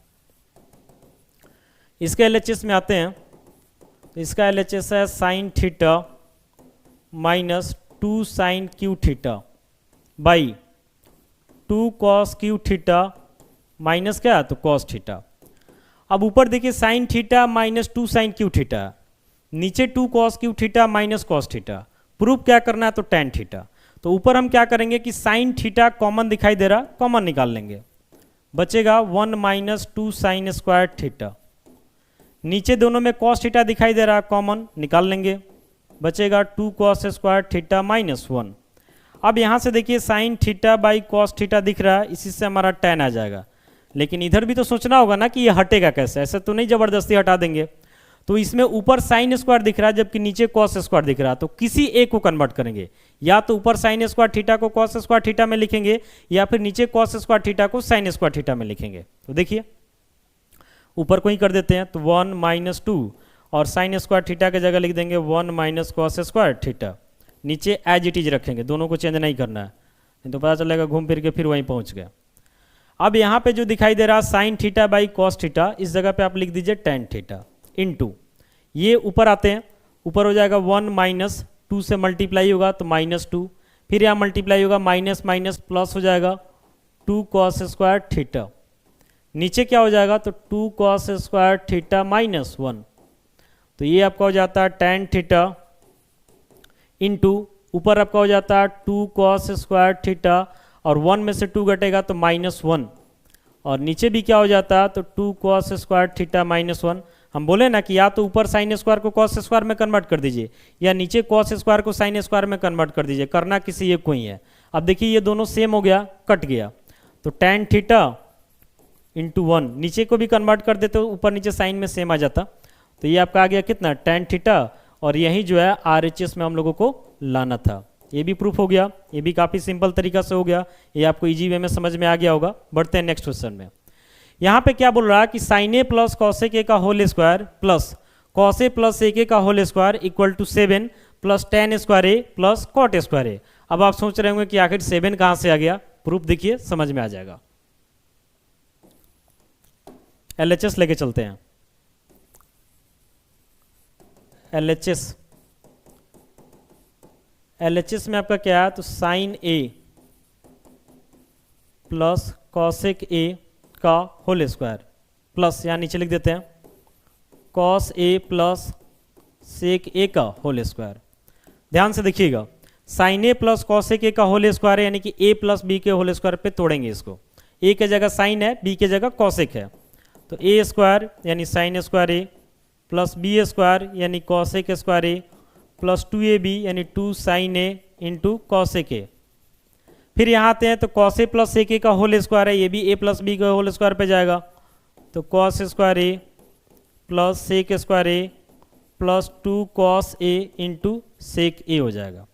इसका LHS में आते हैं, तो इसका LHS है sine theta minus 2 sine cube theta by 2 cos cube theta minus क्या, तो कॉस थीटा। अब ऊपर देखिए sine theta minus 2 sine cube theta, नीचे 2 cos cube theta minus cos theta. Proof क्या करना है, तो टेन थीटा। तो ऊपर हम क्या करेंगे कि साइन थीटा कॉमन दिखाई दे रहा, कॉमन निकाल लेंगे, बचेगा 1 माइनस 2 साइन स्क्वायर थीटा। नीचे दोनों में कॉस थीटा दिखाई दे रहा, कॉमन निकाल लेंगे, बचेगा 2 कॉस स्क्वायर थीटा माइनस 1। अब यहाँ से देखिए sine theta by cos theta दिख रहा है, इसी से हमारा टेन आ जाएगा। लेकिन इधर भी तो सोचना होगा ना कि ये हटेगा कैसे, ऐसे तो नहीं ज़बरदस्ती हटा देंगे। तो इसमें ऊपर साइन स्क्वायर दिख रहा है जबकि नीचे कॉस स्क्वायर दिख रहा है, तो किसी एक को कन्वर्ट करेंगे, या तो ऊपर साइन स्क्वायर थीटा को कॉस स्क्वायर थीटा में लिखेंगे, या फिर नीचे कॉस स्क्वायर थीटा को साइन स्क्वायर थीटा में लिखेंगे। तो देखिए ऊपर को ही कर देते हैं, तो 1 माइनस 2 और साइन स्क्वायर थीटा की जगह लिख देंगे 1 माइनस कॉस स्क्वायर थीटा। नीचे एज इट इज रखेंगे, दोनों को चेंज नहीं करना है, नहीं तो पता चलेगा घूम फिर के फिर वहीं पहुंच गया। अब यहाँ पे जो दिखाई दे रहा sine theta by cos theta, इस जगह पे आप लिख दीजिए टेन थीटा इनटू, ये ऊपर आते हैं, ऊपर हो जाएगा 1 माइनस 2 से मल्टीप्लाई होगा तो -2, फिर यहाँ मल्टीप्लाई होगा माइनस माइनस प्लस हो जाएगा 2 कॉस स्क्वायर थीटा। नीचे क्या हो जाएगा, तो 2 कॉस स्क्वायर थीटा माइनस 1, तो ये आपका हो जाता है टेन थीटा इनटू, ऊपर आपका हो जाता है 2 कॉस स्क्वायर थीटा, और 1 में से 2 घटेगा तो -1, और नीचे भी क्या हो जाता है, तो 2 कॉस स्क्वायर थीटा माइनस 1। हम बोले ना कि या तो ऊपर साइन स्क्वायर को कॉस स्क्वायर में कन्वर्ट कर दीजिए, या नीचे कॉस स्क्वायर को साइन स्क्वायर में कन्वर्ट कर दीजिए, करना किसी एक को ही है। अब देखिए ये दोनों सेम हो गया, कट गया, तो टेन थीटा इंटू 1, नीचे को भी कन्वर्ट कर देते हो ऊपर नीचे साइन में सेम आ जाता। तो ये आपका आ गया कितना, tan थीटा, और यही जो है RHS में हम लोगों को लाना था। ये भी प्रूफ हो गया, ये भी काफ़ी सिंपल तरीका से हो गया, ये आपको इजी वे में समझ में आ गया होगा। बढ़ते हैं नेक्स्ट क्वेश्चन में। यहाँ पे क्या बोल रहा है कि sine A plus cosec A का whole square plus cos A plus sec A का whole square equal to 7 plus tan square A plus cot square A. अब आप सोच रहे होंगे कि आखिर 7 कहाँ से आ गया, प्रूफ देखिए समझ में आ जाएगा। LHS लेके चलते हैं। LHS में आपका क्या है, तो sine A plus cosec A का होल स्क्वायर प्लस, यहाँ नीचे लिख देते हैं cos A plus sec A का होल स्क्वायर। ध्यान से देखिएगा, sine A plus cosec A का होल स्क्वायर है, यानी कि ए प्लस बी के होल स्क्वायर पे तोड़ेंगे इसको। ए के जगह साइन है, बी के जगह कॉसेक है, तो ए स्क्वायर यानी sine square A plus B square यानी cosec square A plus 2ab यानी 2 sine A into cosec A. फिर यहाँ आते हैं तो cos A plus sec A का होल स्क्वायर है, ये भी ए प्लस बी के होल स्क्वायर पे जाएगा, तो cos square A plus sec square A plus 2 cos A into sec ए हो जाएगा।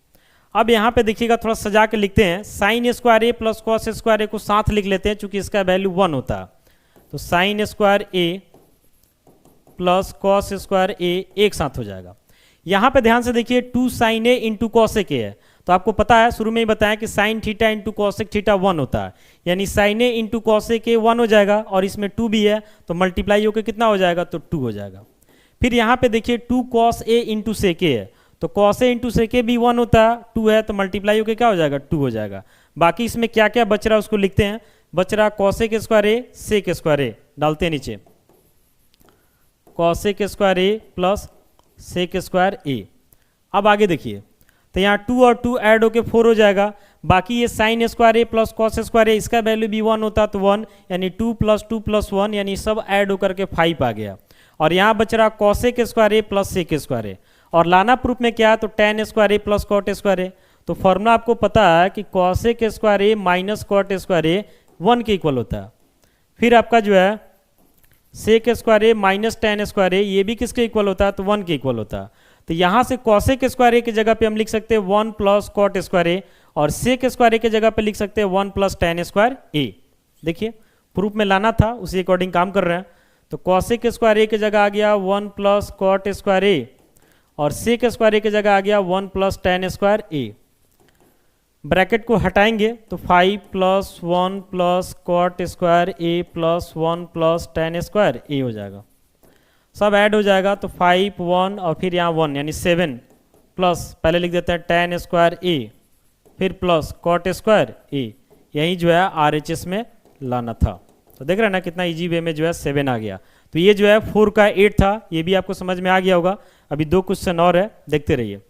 अब यहाँ पे देखिएगा थोड़ा सजा के लिखते हैं, sign square A plus cos square A को साथ लिख लेते हैं चूंकि इसका वैल्यू 1 होता है, तो sine square A plus cos square ए एक साथ हो जाएगा। यहाँ पे ध्यान से देखिए 2 sine A into cosec A है, तो आपको पता है शुरू में ही बताया कि sine theta into cosec theta 1 होता है, यानी sine A into cosec A 1 हो जाएगा, और इसमें 2 भी है तो मल्टीप्लाई होकर कितना हो जाएगा, तो 2 हो जाएगा। फिर यहाँ पे देखिए 2 कॉस ए इंटू सेक ए है, तो कॉस ए इंटू सेक ए भी 1 होता है, 2 है तो मल्टीप्लाई होकर क्या हो जाएगा, 2 हो जाएगा। बाकी इसमें क्या क्या बच रहा है उसको लिखते हैं, बच रहा कॉसेक स्क्वायर ए सेक स्क्वायर ए, डालते हैं नीचे cosec square A plus sec square A. अब आगे देखिए, तो यहाँ 2 और 2 ऐड होके 4 हो जाएगा, बाकी ये sign square A plus cos square ए इसका वैल्यू भी 1 होता तो 1, यानी 2 प्लस 2 प्लस 1 यानी सब ऐड होकर के 5 आ गया। और यहाँ बच रहा cosec square A plus sec square A, और लाना प्रूफ में क्या है, तो tan square A plus cot square A. तो फॉर्मूला आपको पता है कि cosec square A minus cot square A 1 के इक्वल होता है। फिर आपका जो है sec square A minus tan square ए, ये भी किसके इक्वल होता है, तो 1 के इक्वल होता है। तो यहाँ से कॉसेक स्क्वायर ए की जगह पे हम लिख सकते हैं 1 प्लस कॉट स्क्वायर ए, और सेक स्क्वायर ए की जगह पे लिख सकते हैं 1 प्लस tan स्क्वायर ए। देखिए प्रूफ में लाना था, उसी अकॉर्डिंग काम कर रहे हैं। तो कॉसेक स्क्वायर ए की जगह आ गया 1 प्लस कॉट स्क्वायर ए, और सेक स्क्वायर ए की जगह आ गया 1 प्लस tan स्क्वायर ए। ब्रैकेट को हटाएंगे तो 5 plus 1 plus cot square A plus 1 plus tan square ए हो जाएगा, सब ऐड हो जाएगा, तो 5 1 और फिर यहाँ 1 यानी 7 प्लस पहले लिख देते हैं tan स्क्वायर ए फिर प्लस कॉट स्क्वायर ए, यही जो है RHS में लाना था। तो देख रहे हैं ना कितना इजी वे में जो है 7 आ गया। तो ये जो है 4 का 8 था, ये भी आपको समझ में आ गया होगा। अभी 2 क्वेश्चन और है, देखते रहिए।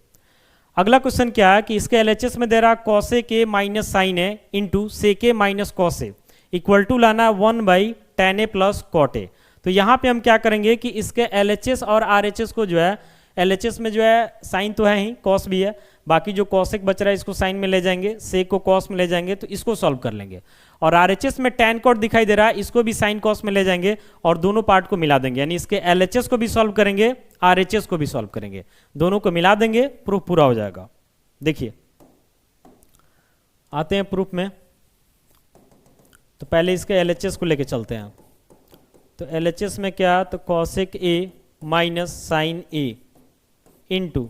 अगला क्वेश्चन क्या है कि इसके LHS में दे रहा cosec A minus sine A into sec A minus cos A equal to लाना 1/tan ए प्लस कॉट ए। तो यहाँ पे हम क्या करेंगे कि इसके LHS और RHS को जो है, LHS में जो है साइन तो है ही, कॉस भी है, बाकी जो कॉसेक बच रहा है इसको साइन में ले जाएंगे, सेक को कॉस में ले जाएंगे, तो इसको सॉल्व कर लेंगे। और RHS में tan कॉट दिखाई दे रहा है, इसको भी साइन कॉस में ले जाएंगे और दोनों पार्ट को मिला देंगे, यानी इसके LHS को भी सॉल्व करेंगे, RHS को भी सॉल्व करेंगे, दोनों को मिला देंगे, प्रूफ पूरा हो जाएगा। देखिए आते हैं प्रूफ में, तो पहले इसके LHS को लेके चलते हैं। तो LHS में क्या, तो cosec A minus sine A into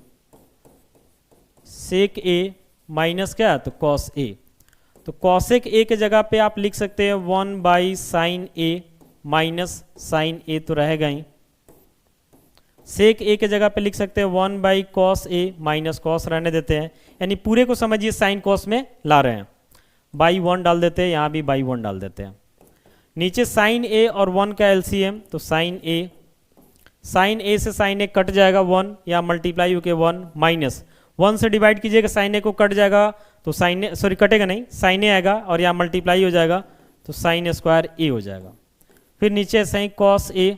sec A minus क्या, तो कॉस ए। तो कॉसेक ए के जगह पे आप लिख सकते हैं 1/sin A minus sine A तो रहेगा ही, सेक ए के जगह पे लिख सकते हैं 1/cos ए माइनस कॉस रहने देते हैं, यानी पूरे को समझिए साइन कॉस में ला रहे हैं, बाई 1 डाल देते हैं, यहाँ भी बाई 1 डाल देते हैं। नीचे साइन ए और 1 का LCM, तो साइन ए से साइन ए कट जाएगा 1, या मल्टीप्लाई होके 1 माइनस 1 से डिवाइड कीजिएगा साइन ए को कट जाएगा, तो साइन ए सॉरी कटेगा नहीं, साइन ए आएगा और यहाँ मल्टीप्लाई हो जाएगा, तो साइन स्क्वायर ए हो जाएगा। फिर नीचे सही कॉस ए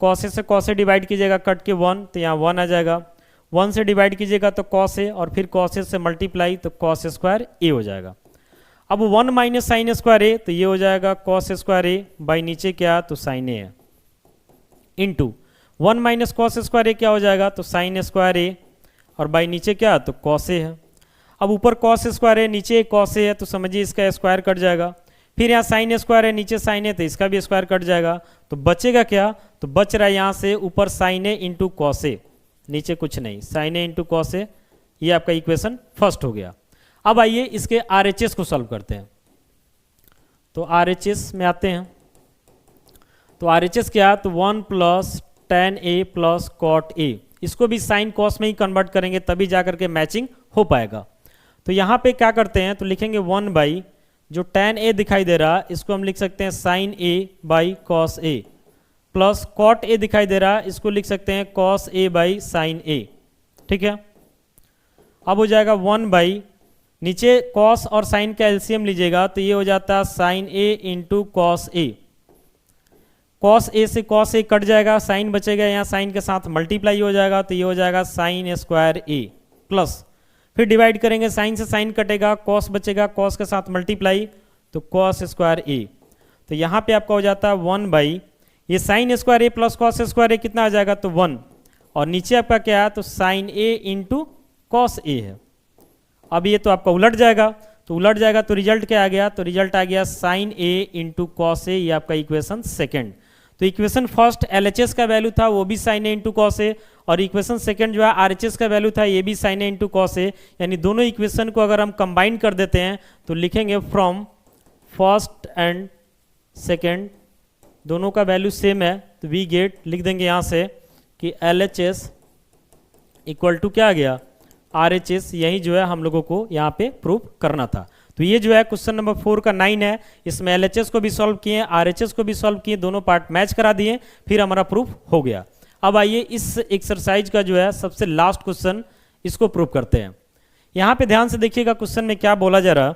से कॉस ए डिवाइड कीजिएगा कट के 1, तो यहाँ 1 आ जाएगा, 1 से डिवाइड कीजिएगा तो कॉस ए, और फिर कॉस ए से मल्टीप्लाई तो कॉस स्क्वायर ए हो जाएगा। अब 1 माइनस साइन स्क्वायर ए, तो ये हो जाएगा कॉस स्क्वायर ए बाई नीचे क्या, तो साइन ए है, इंटू 1 माइनस कॉस स्क्वायर ए क्या हो जाएगा, तो साइन स्क्वायर ए, और बाई नीचे क्या, तो कॉस ए है। अब ऊपर कॉस स्क्वायर है, नीचे कॉस ए है, तो समझिए इसका स्क्वायर कट जाएगा। फिर यहाँ साइन स्क्वायर है, नीचे साइन है, तो इसका भी स्क्वायर कट जाएगा। तो बचेगा क्या, तो बच रहा है यहाँ से ऊपर sign A into cos A, नीचे कुछ नहीं, sign A into cos A. ये आपका इक्वेशन फर्स्ट हो गया। अब आइए इसके RHS को सॉल्व करते हैं। तो RHS में आते हैं। तो RHS क्या, तो 1 plus tan a plus cot A, इसको भी साइन कॉस में ही कन्वर्ट करेंगे तभी जाकर के मैचिंग हो पाएगा। तो यहाँ पे क्या करते हैं, तो लिखेंगे 1 बाई जो tan a दिखाई दे रहा है इसको हम लिख सकते हैं sine a by cos a, plus cot a दिखाई दे रहा है इसको लिख सकते हैं cos a by sine a। ठीक है, अब हो जाएगा 1 बाई नीचे कॉस और साइन का एलसीएम लीजिएगा तो ये हो जाता है sine a into cos a। Cos a से कॉस a कट जाएगा, साइन बचेगा, यहाँ साइन के साथ मल्टीप्लाई हो जाएगा, तो ये हो जाएगा साइन स्क्वायर a, प्लस फिर डिवाइड करेंगे, साइन से साइन कटेगा, कॉस बचेगा, कॉस के साथ मल्टीप्लाई, तो कॉस स्क्वायर a। तो यहाँ पे आपका हो जाता है 1 बाई ये sine square a plus cos square a कितना आ जाएगा, तो 1, और नीचे आपका क्या है, तो sine a into cos a है। अब ये तो आपका उलट जाएगा, तो उलट जाएगा तो रिजल्ट क्या आ गया, तो रिजल्ट आ गया sine a into cos a, ये आपका इक्वेशन सेकेंड। तो इक्वेशन फर्स्ट LHS का वैल्यू था वो भी sine a into cos a, और इक्वेशन सेकंड जो है RHS का वैल्यू था ये भी sine a into cos a, यानी दोनों इक्वेशन को अगर हम कंबाइन कर देते हैं तो लिखेंगे फ्रॉम फर्स्ट एंड सेकंड, दोनों का वैल्यू सेम है, तो वी गेट, लिख देंगे यहाँ से कि LHS इक्वल टू क्या आ गया, RHS। यही जो है हम लोगों को यहाँ पे प्रूव करना था। तो ये जो है क्वेश्चन नंबर 4 का 9 है, इसमें LHS को भी सॉल्व किए, RHS को भी सॉल्व किए, दोनों पार्ट मैच करा दिए, फिर हमारा प्रूफ हो गया। अब आइए इस एक्सरसाइज का जो है सबसे लास्ट क्वेश्चन, इसको प्रूव करते हैं। यहाँ पे ध्यान से देखिएगा क्वेश्चन में क्या बोला जा रहा।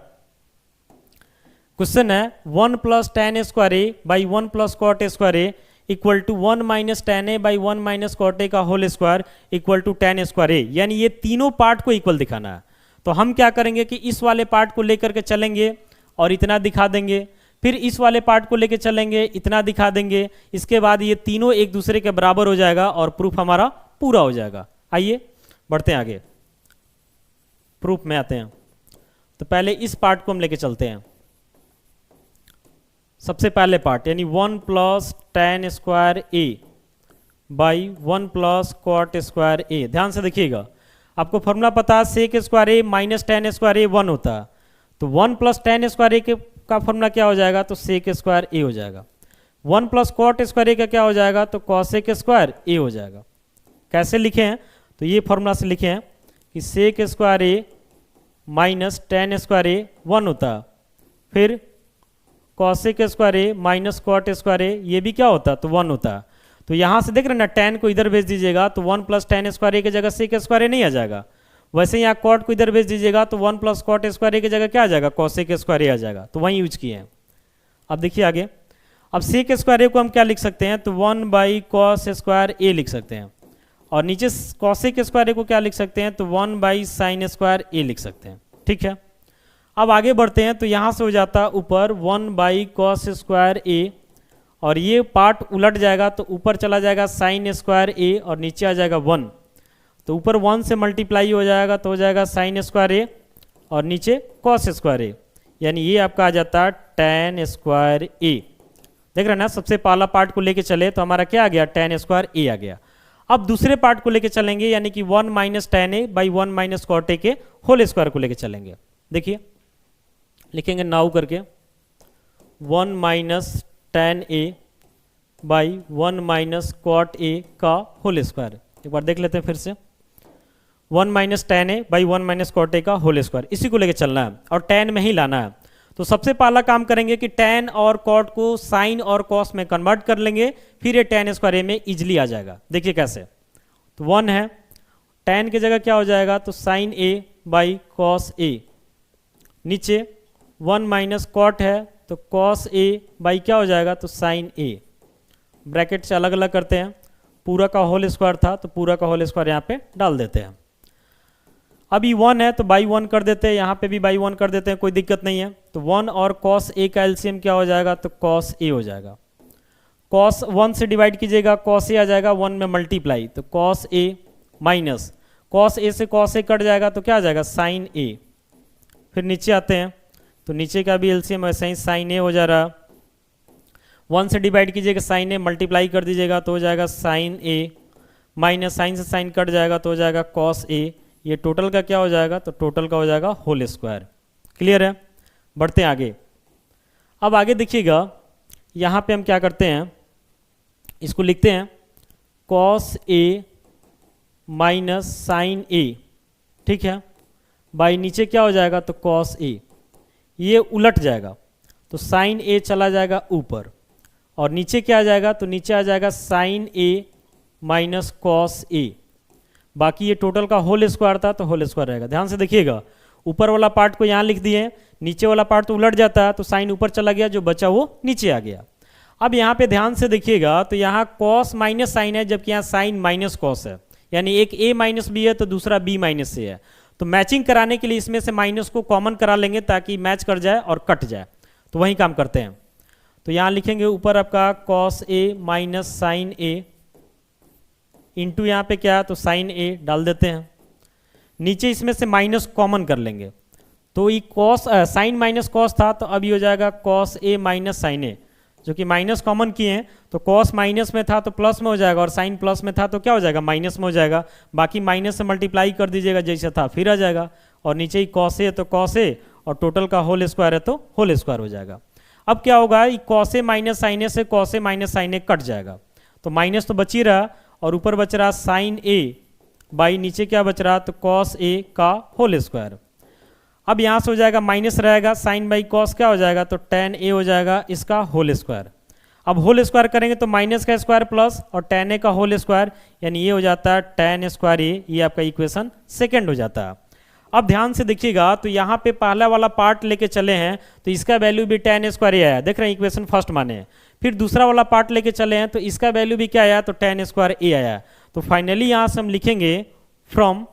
क्वेश्चन है 1 plus tan square A by 1 plus cot square A equal to 1 minus tan A by 1 minus cot A का whole square equal to tan square A, यानी ये तीनों पार्ट को इक्वल दिखाना है। तो हम क्या करेंगे कि इस वाले पार्ट को लेकर के चलेंगे और इतना दिखा देंगे, फिर इस वाले पार्ट को लेकर चलेंगे, इतना दिखा देंगे, इसके बाद ये तीनों एक दूसरे के बराबर हो जाएगा और प्रूफ हमारा पूरा हो जाएगा। आइए बढ़ते हैं आगे, प्रूफ में आते हैं। तो पहले इस पार्ट को हम लेके चलते हैं। सबसे पहले पार्ट यानी 1 plus tan square A by 1 plus cot square A. ध्यान से देखिएगा, आपको फॉर्मूला पता है sec square A minus tan square A 1 होता है, तो 1 प्लस tan स्क्वायर ए का फॉर्मूला क्या हो जाएगा, तो सेक स्क्वायर ए हो जाएगा। 1 प्लस कॉट स्क्वायर ए का क्या हो जाएगा, तो कॉसेक स्क्वायर ए हो जाएगा। कैसे लिखे हैं, तो ये फॉर्मूला से लिखे हैं कि सेक square A minus tan square A 1 होता है, फिर cosec square A minus cot square ए, ये भी क्या होता है, तो 1 होता है। तो यहाँ से देख रहे हैं ना, tan को इधर भेज दीजिएगा तो 1 प्लस tan स्क्वायर ए की जगह सेक स्क्वायर ए नहीं आ जाएगा। वैसे यहाँ कॉट को इधर भेज दीजिएगा तो 1 प्लस कॉट स्क्वायर ए की जगह क्या आ जाएगा, कॉसेक स्क्वायर ए आ जाएगा। तो वहीं यूज किए हैं। अब देखिए आगे, अब सेक स्क्वायर ए को हम क्या लिख सकते हैं, तो 1 बाई कॉस स्क्वायर ए लिख सकते हैं, और नीचे कॉसेक स्क्वायर ए को क्या लिख सकते हैं, तो 1 बाई साइन स्क्वायर ए लिख सकते हैं। ठीक है, अब आगे बढ़ते हैं। तो यहाँ से हो जाता है ऊपर 1 बाई कॉस स्क्वायर ए, और ये पार्ट उलट जाएगा तो ऊपर चला जाएगा साइन स्क्वायर ए और नीचे आ जाएगा 1, तो ऊपर 1 से मल्टीप्लाई हो जाएगा तो हो जाएगा साइन स्क्वायर ए और नीचे कॉस स्क्वायर ए, यानी ये आपका आ जाता है tan स्क्वायर ए। देख रहे हैं ना, सबसे पहला पार्ट को लेके चले तो हमारा क्या आ गया, tan स्क्वायर ए आ गया। अब दूसरे पार्ट को लेके चलेंगे, यानी कि 1 minus tan A by 1 minus cot A के होल स्क्वायर को लेके चलेंगे। देखिए लिखेंगे नाउ करके 1 minus tan A by 1 minus cot A का होल स्क्वायर। एक बार देख लेते हैं फिर से, 1 minus tan A by 1 minus cot A का होल स्क्वायर, इसी को लेके चलना है और tan में ही लाना है। तो सबसे पहला काम करेंगे कि tan और cot को साइन और cos में कन्वर्ट कर लेंगे, फिर ये tan स्क्वायर ए में इजिली आ जाएगा। देखिए कैसे, तो 1 है, tan की जगह क्या हो जाएगा, तो साइन ए बाई कॉस ए, नीचे 1 माइनस कॉट है तो कॉस ए बाई क्या हो जाएगा, तो साइन ए। ब्रैकेट से अलग अलग करते हैं, पूरा का होल स्क्वायर था तो पूरा का होल स्क्वायर यहाँ पे डाल देते हैं। अभी 1 है तो बाई 1 कर देते हैं, यहाँ पे भी बाई 1 कर देते हैं, कोई दिक्कत नहीं है। तो 1 और कॉस ए का एलसीएम क्या हो जाएगा, तो कॉस ए हो जाएगा। कॉस 1 से डिवाइड कीजिएगा, कॉस ए आ जाएगा 1 में मल्टीप्लाई, तो कॉस ए माइनस कॉस ए से कॉस ए कट जाएगा तो क्या आ जाएगा, साइन ए। फिर नीचे आते हैं तो नीचे का भी एलसीएम वैसे ही साइन ए हो जा रहा। 1 से डिवाइड कीजिएगा साइन ए, मल्टीप्लाई कर दीजिएगा तो हो जाएगा साइन ए, माइनस साइन से साइन कट जाएगा तो हो जाएगा कॉस ए। ये टोटल का क्या हो जाएगा, तो टोटल का हो जाएगा होल स्क्वायर। क्लियर है, बढ़ते हैं आगे। अब आगे देखिएगा, यहाँ पे हम क्या करते हैं, इसको लिखते हैं कॉस ए माइनस साइन ए, ठीक है, बाई नीचे क्या हो जाएगा, तो कॉस ए। ये उलट जाएगा तो साइन ए चला जाएगा ऊपर और नीचे क्या आ जाएगा, तो नीचे आ जाएगा साइन ए माइनस कॉस ए। बाकी ये टोटल का होल स्क्वायर था तो होल स्क्वायर रहेगा। ध्यान से देखिएगा, ऊपर वाला पार्ट को यहाँ लिख दिए, नीचे वाला पार्ट तो उलट जाता है तो साइन ऊपर चला गया, जो बचा वो नीचे आ गया। अब यहाँ पे ध्यान से देखिएगा तो यहाँ कॉस माइनस साइन है, जबकि यहाँ साइन माइनस कॉस है, यानी एक ए माइनस बी है तो दूसरा बी माइनस से है। तो मैचिंग कराने के लिए इसमें से माइनस को कॉमन करा लेंगे ताकि मैच कर जाए और कट जाए। तो वही काम करते हैं। तो यहाँ लिखेंगे ऊपर आपका cos A minus sine A into यहाँ पे क्या, तो साइन ए डाल देते हैं। नीचे इसमें से माइनस कॉमन कर लेंगे तो ये कॉस साइन माइनस कॉस था तो अब ये हो जाएगा कॉस ए माइनस साइन ए, जो कि माइनस कॉमन किए हैं तो कॉस माइनस में था तो प्लस में हो जाएगा और साइन प्लस में था तो क्या हो जाएगा, माइनस में हो जाएगा। बाकी माइनस से मल्टीप्लाई कर दीजिएगा जैसा था फिर आ जाएगा, और नीचे ही कॉस ए तो कॉस ए और टोटल का होल स्क्वायर है तो होल स्क्वायर हो जाएगा। अब क्या होगा, कॉस ए माइनस साइन ए से cos A minus sine A cut जाएगा तो माइनस तो बच ही रहा और ऊपर बच रहा साइन ए बाई नीचे क्या बच रहा, तो कॉस ए का होल स्क्वायर। अब यहाँ से हो जाएगा माइनस रहेगा, साइन बाई कॉस क्या हो जाएगा, तो टेन ए हो जाएगा इसका होल स्क्वायर। अब होल स्क्वायर करेंगे तो माइनस का स्क्वायर प्लस और टेन ए का होल स्क्वायर, यानी ये हो जाता है टेन स्क्वायर ए। ये आपका इक्वेशन सेकेंड हो जाता है। अब ध्यान से देखिएगा तो यहाँ पे पहला वाला पार्ट लेके चले हैं तो इसका वैल्यू भी टेन स्क्वायर ए आया, देख रहे हैं इक्वेशन फर्स्ट माने। फिर दूसरा वाला पार्ट लेके चले हैं तो इसका वैल्यू भी क्या आया, तो टेन स्क्वायर ए आया। तो फाइनली यहाँ से हम लिखेंगे from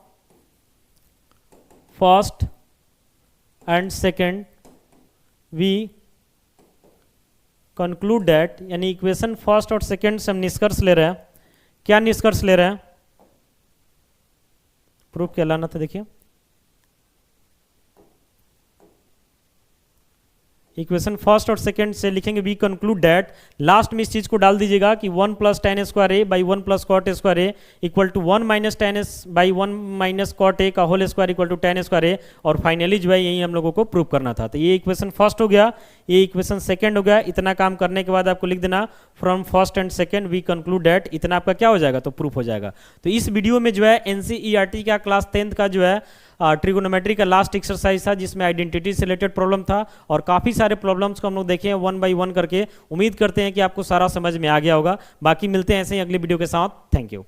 first and second we conclude that, यानी इक्वेशन फर्स्ट और सेकेंड से हम निष्कर्ष ले रहे हैं। क्या निष्कर्ष ले रहे हैं, प्रूफ क्या लाना था, देखिए इक्वेशन फर्स्ट और सेकंड से लिखेंगे वी कंक्लूड दैट, लास्ट में इस चीज को डाल दीजिएगा कि 1 plus tan square A by 1 plus cot square A equal to 1 minus tan S by 1 minus cot A का whole square equal to tan square A. और फाइनली जो है यही हम लोगों को प्रूव करना था। तो ये इक्वेशन फर्स्ट हो गया, ये इक्वेशन सेकंड हो गया। इतना काम करने के बाद आपको लिख देना from first and second we conclude that, इतना आपका क्या हो जाएगा, तो प्रूफ हो जाएगा। तो इस वीडियो में जो है एनसीईआरटी का क्लास 10th का जो है ट्रिगोनोमेट्री का लास्ट एक्सरसाइज था, जिसमें आइडेंटिटी से रिलेटेड प्रॉब्लम था और काफ़ी सारे प्रॉब्लम्स को हम लोग देखे हैं 1 बाई 1 करके। उम्मीद करते हैं कि आपको सारा समझ में आ गया होगा। बाकी मिलते हैं ऐसे ही अगली वीडियो के साथ। Thank you.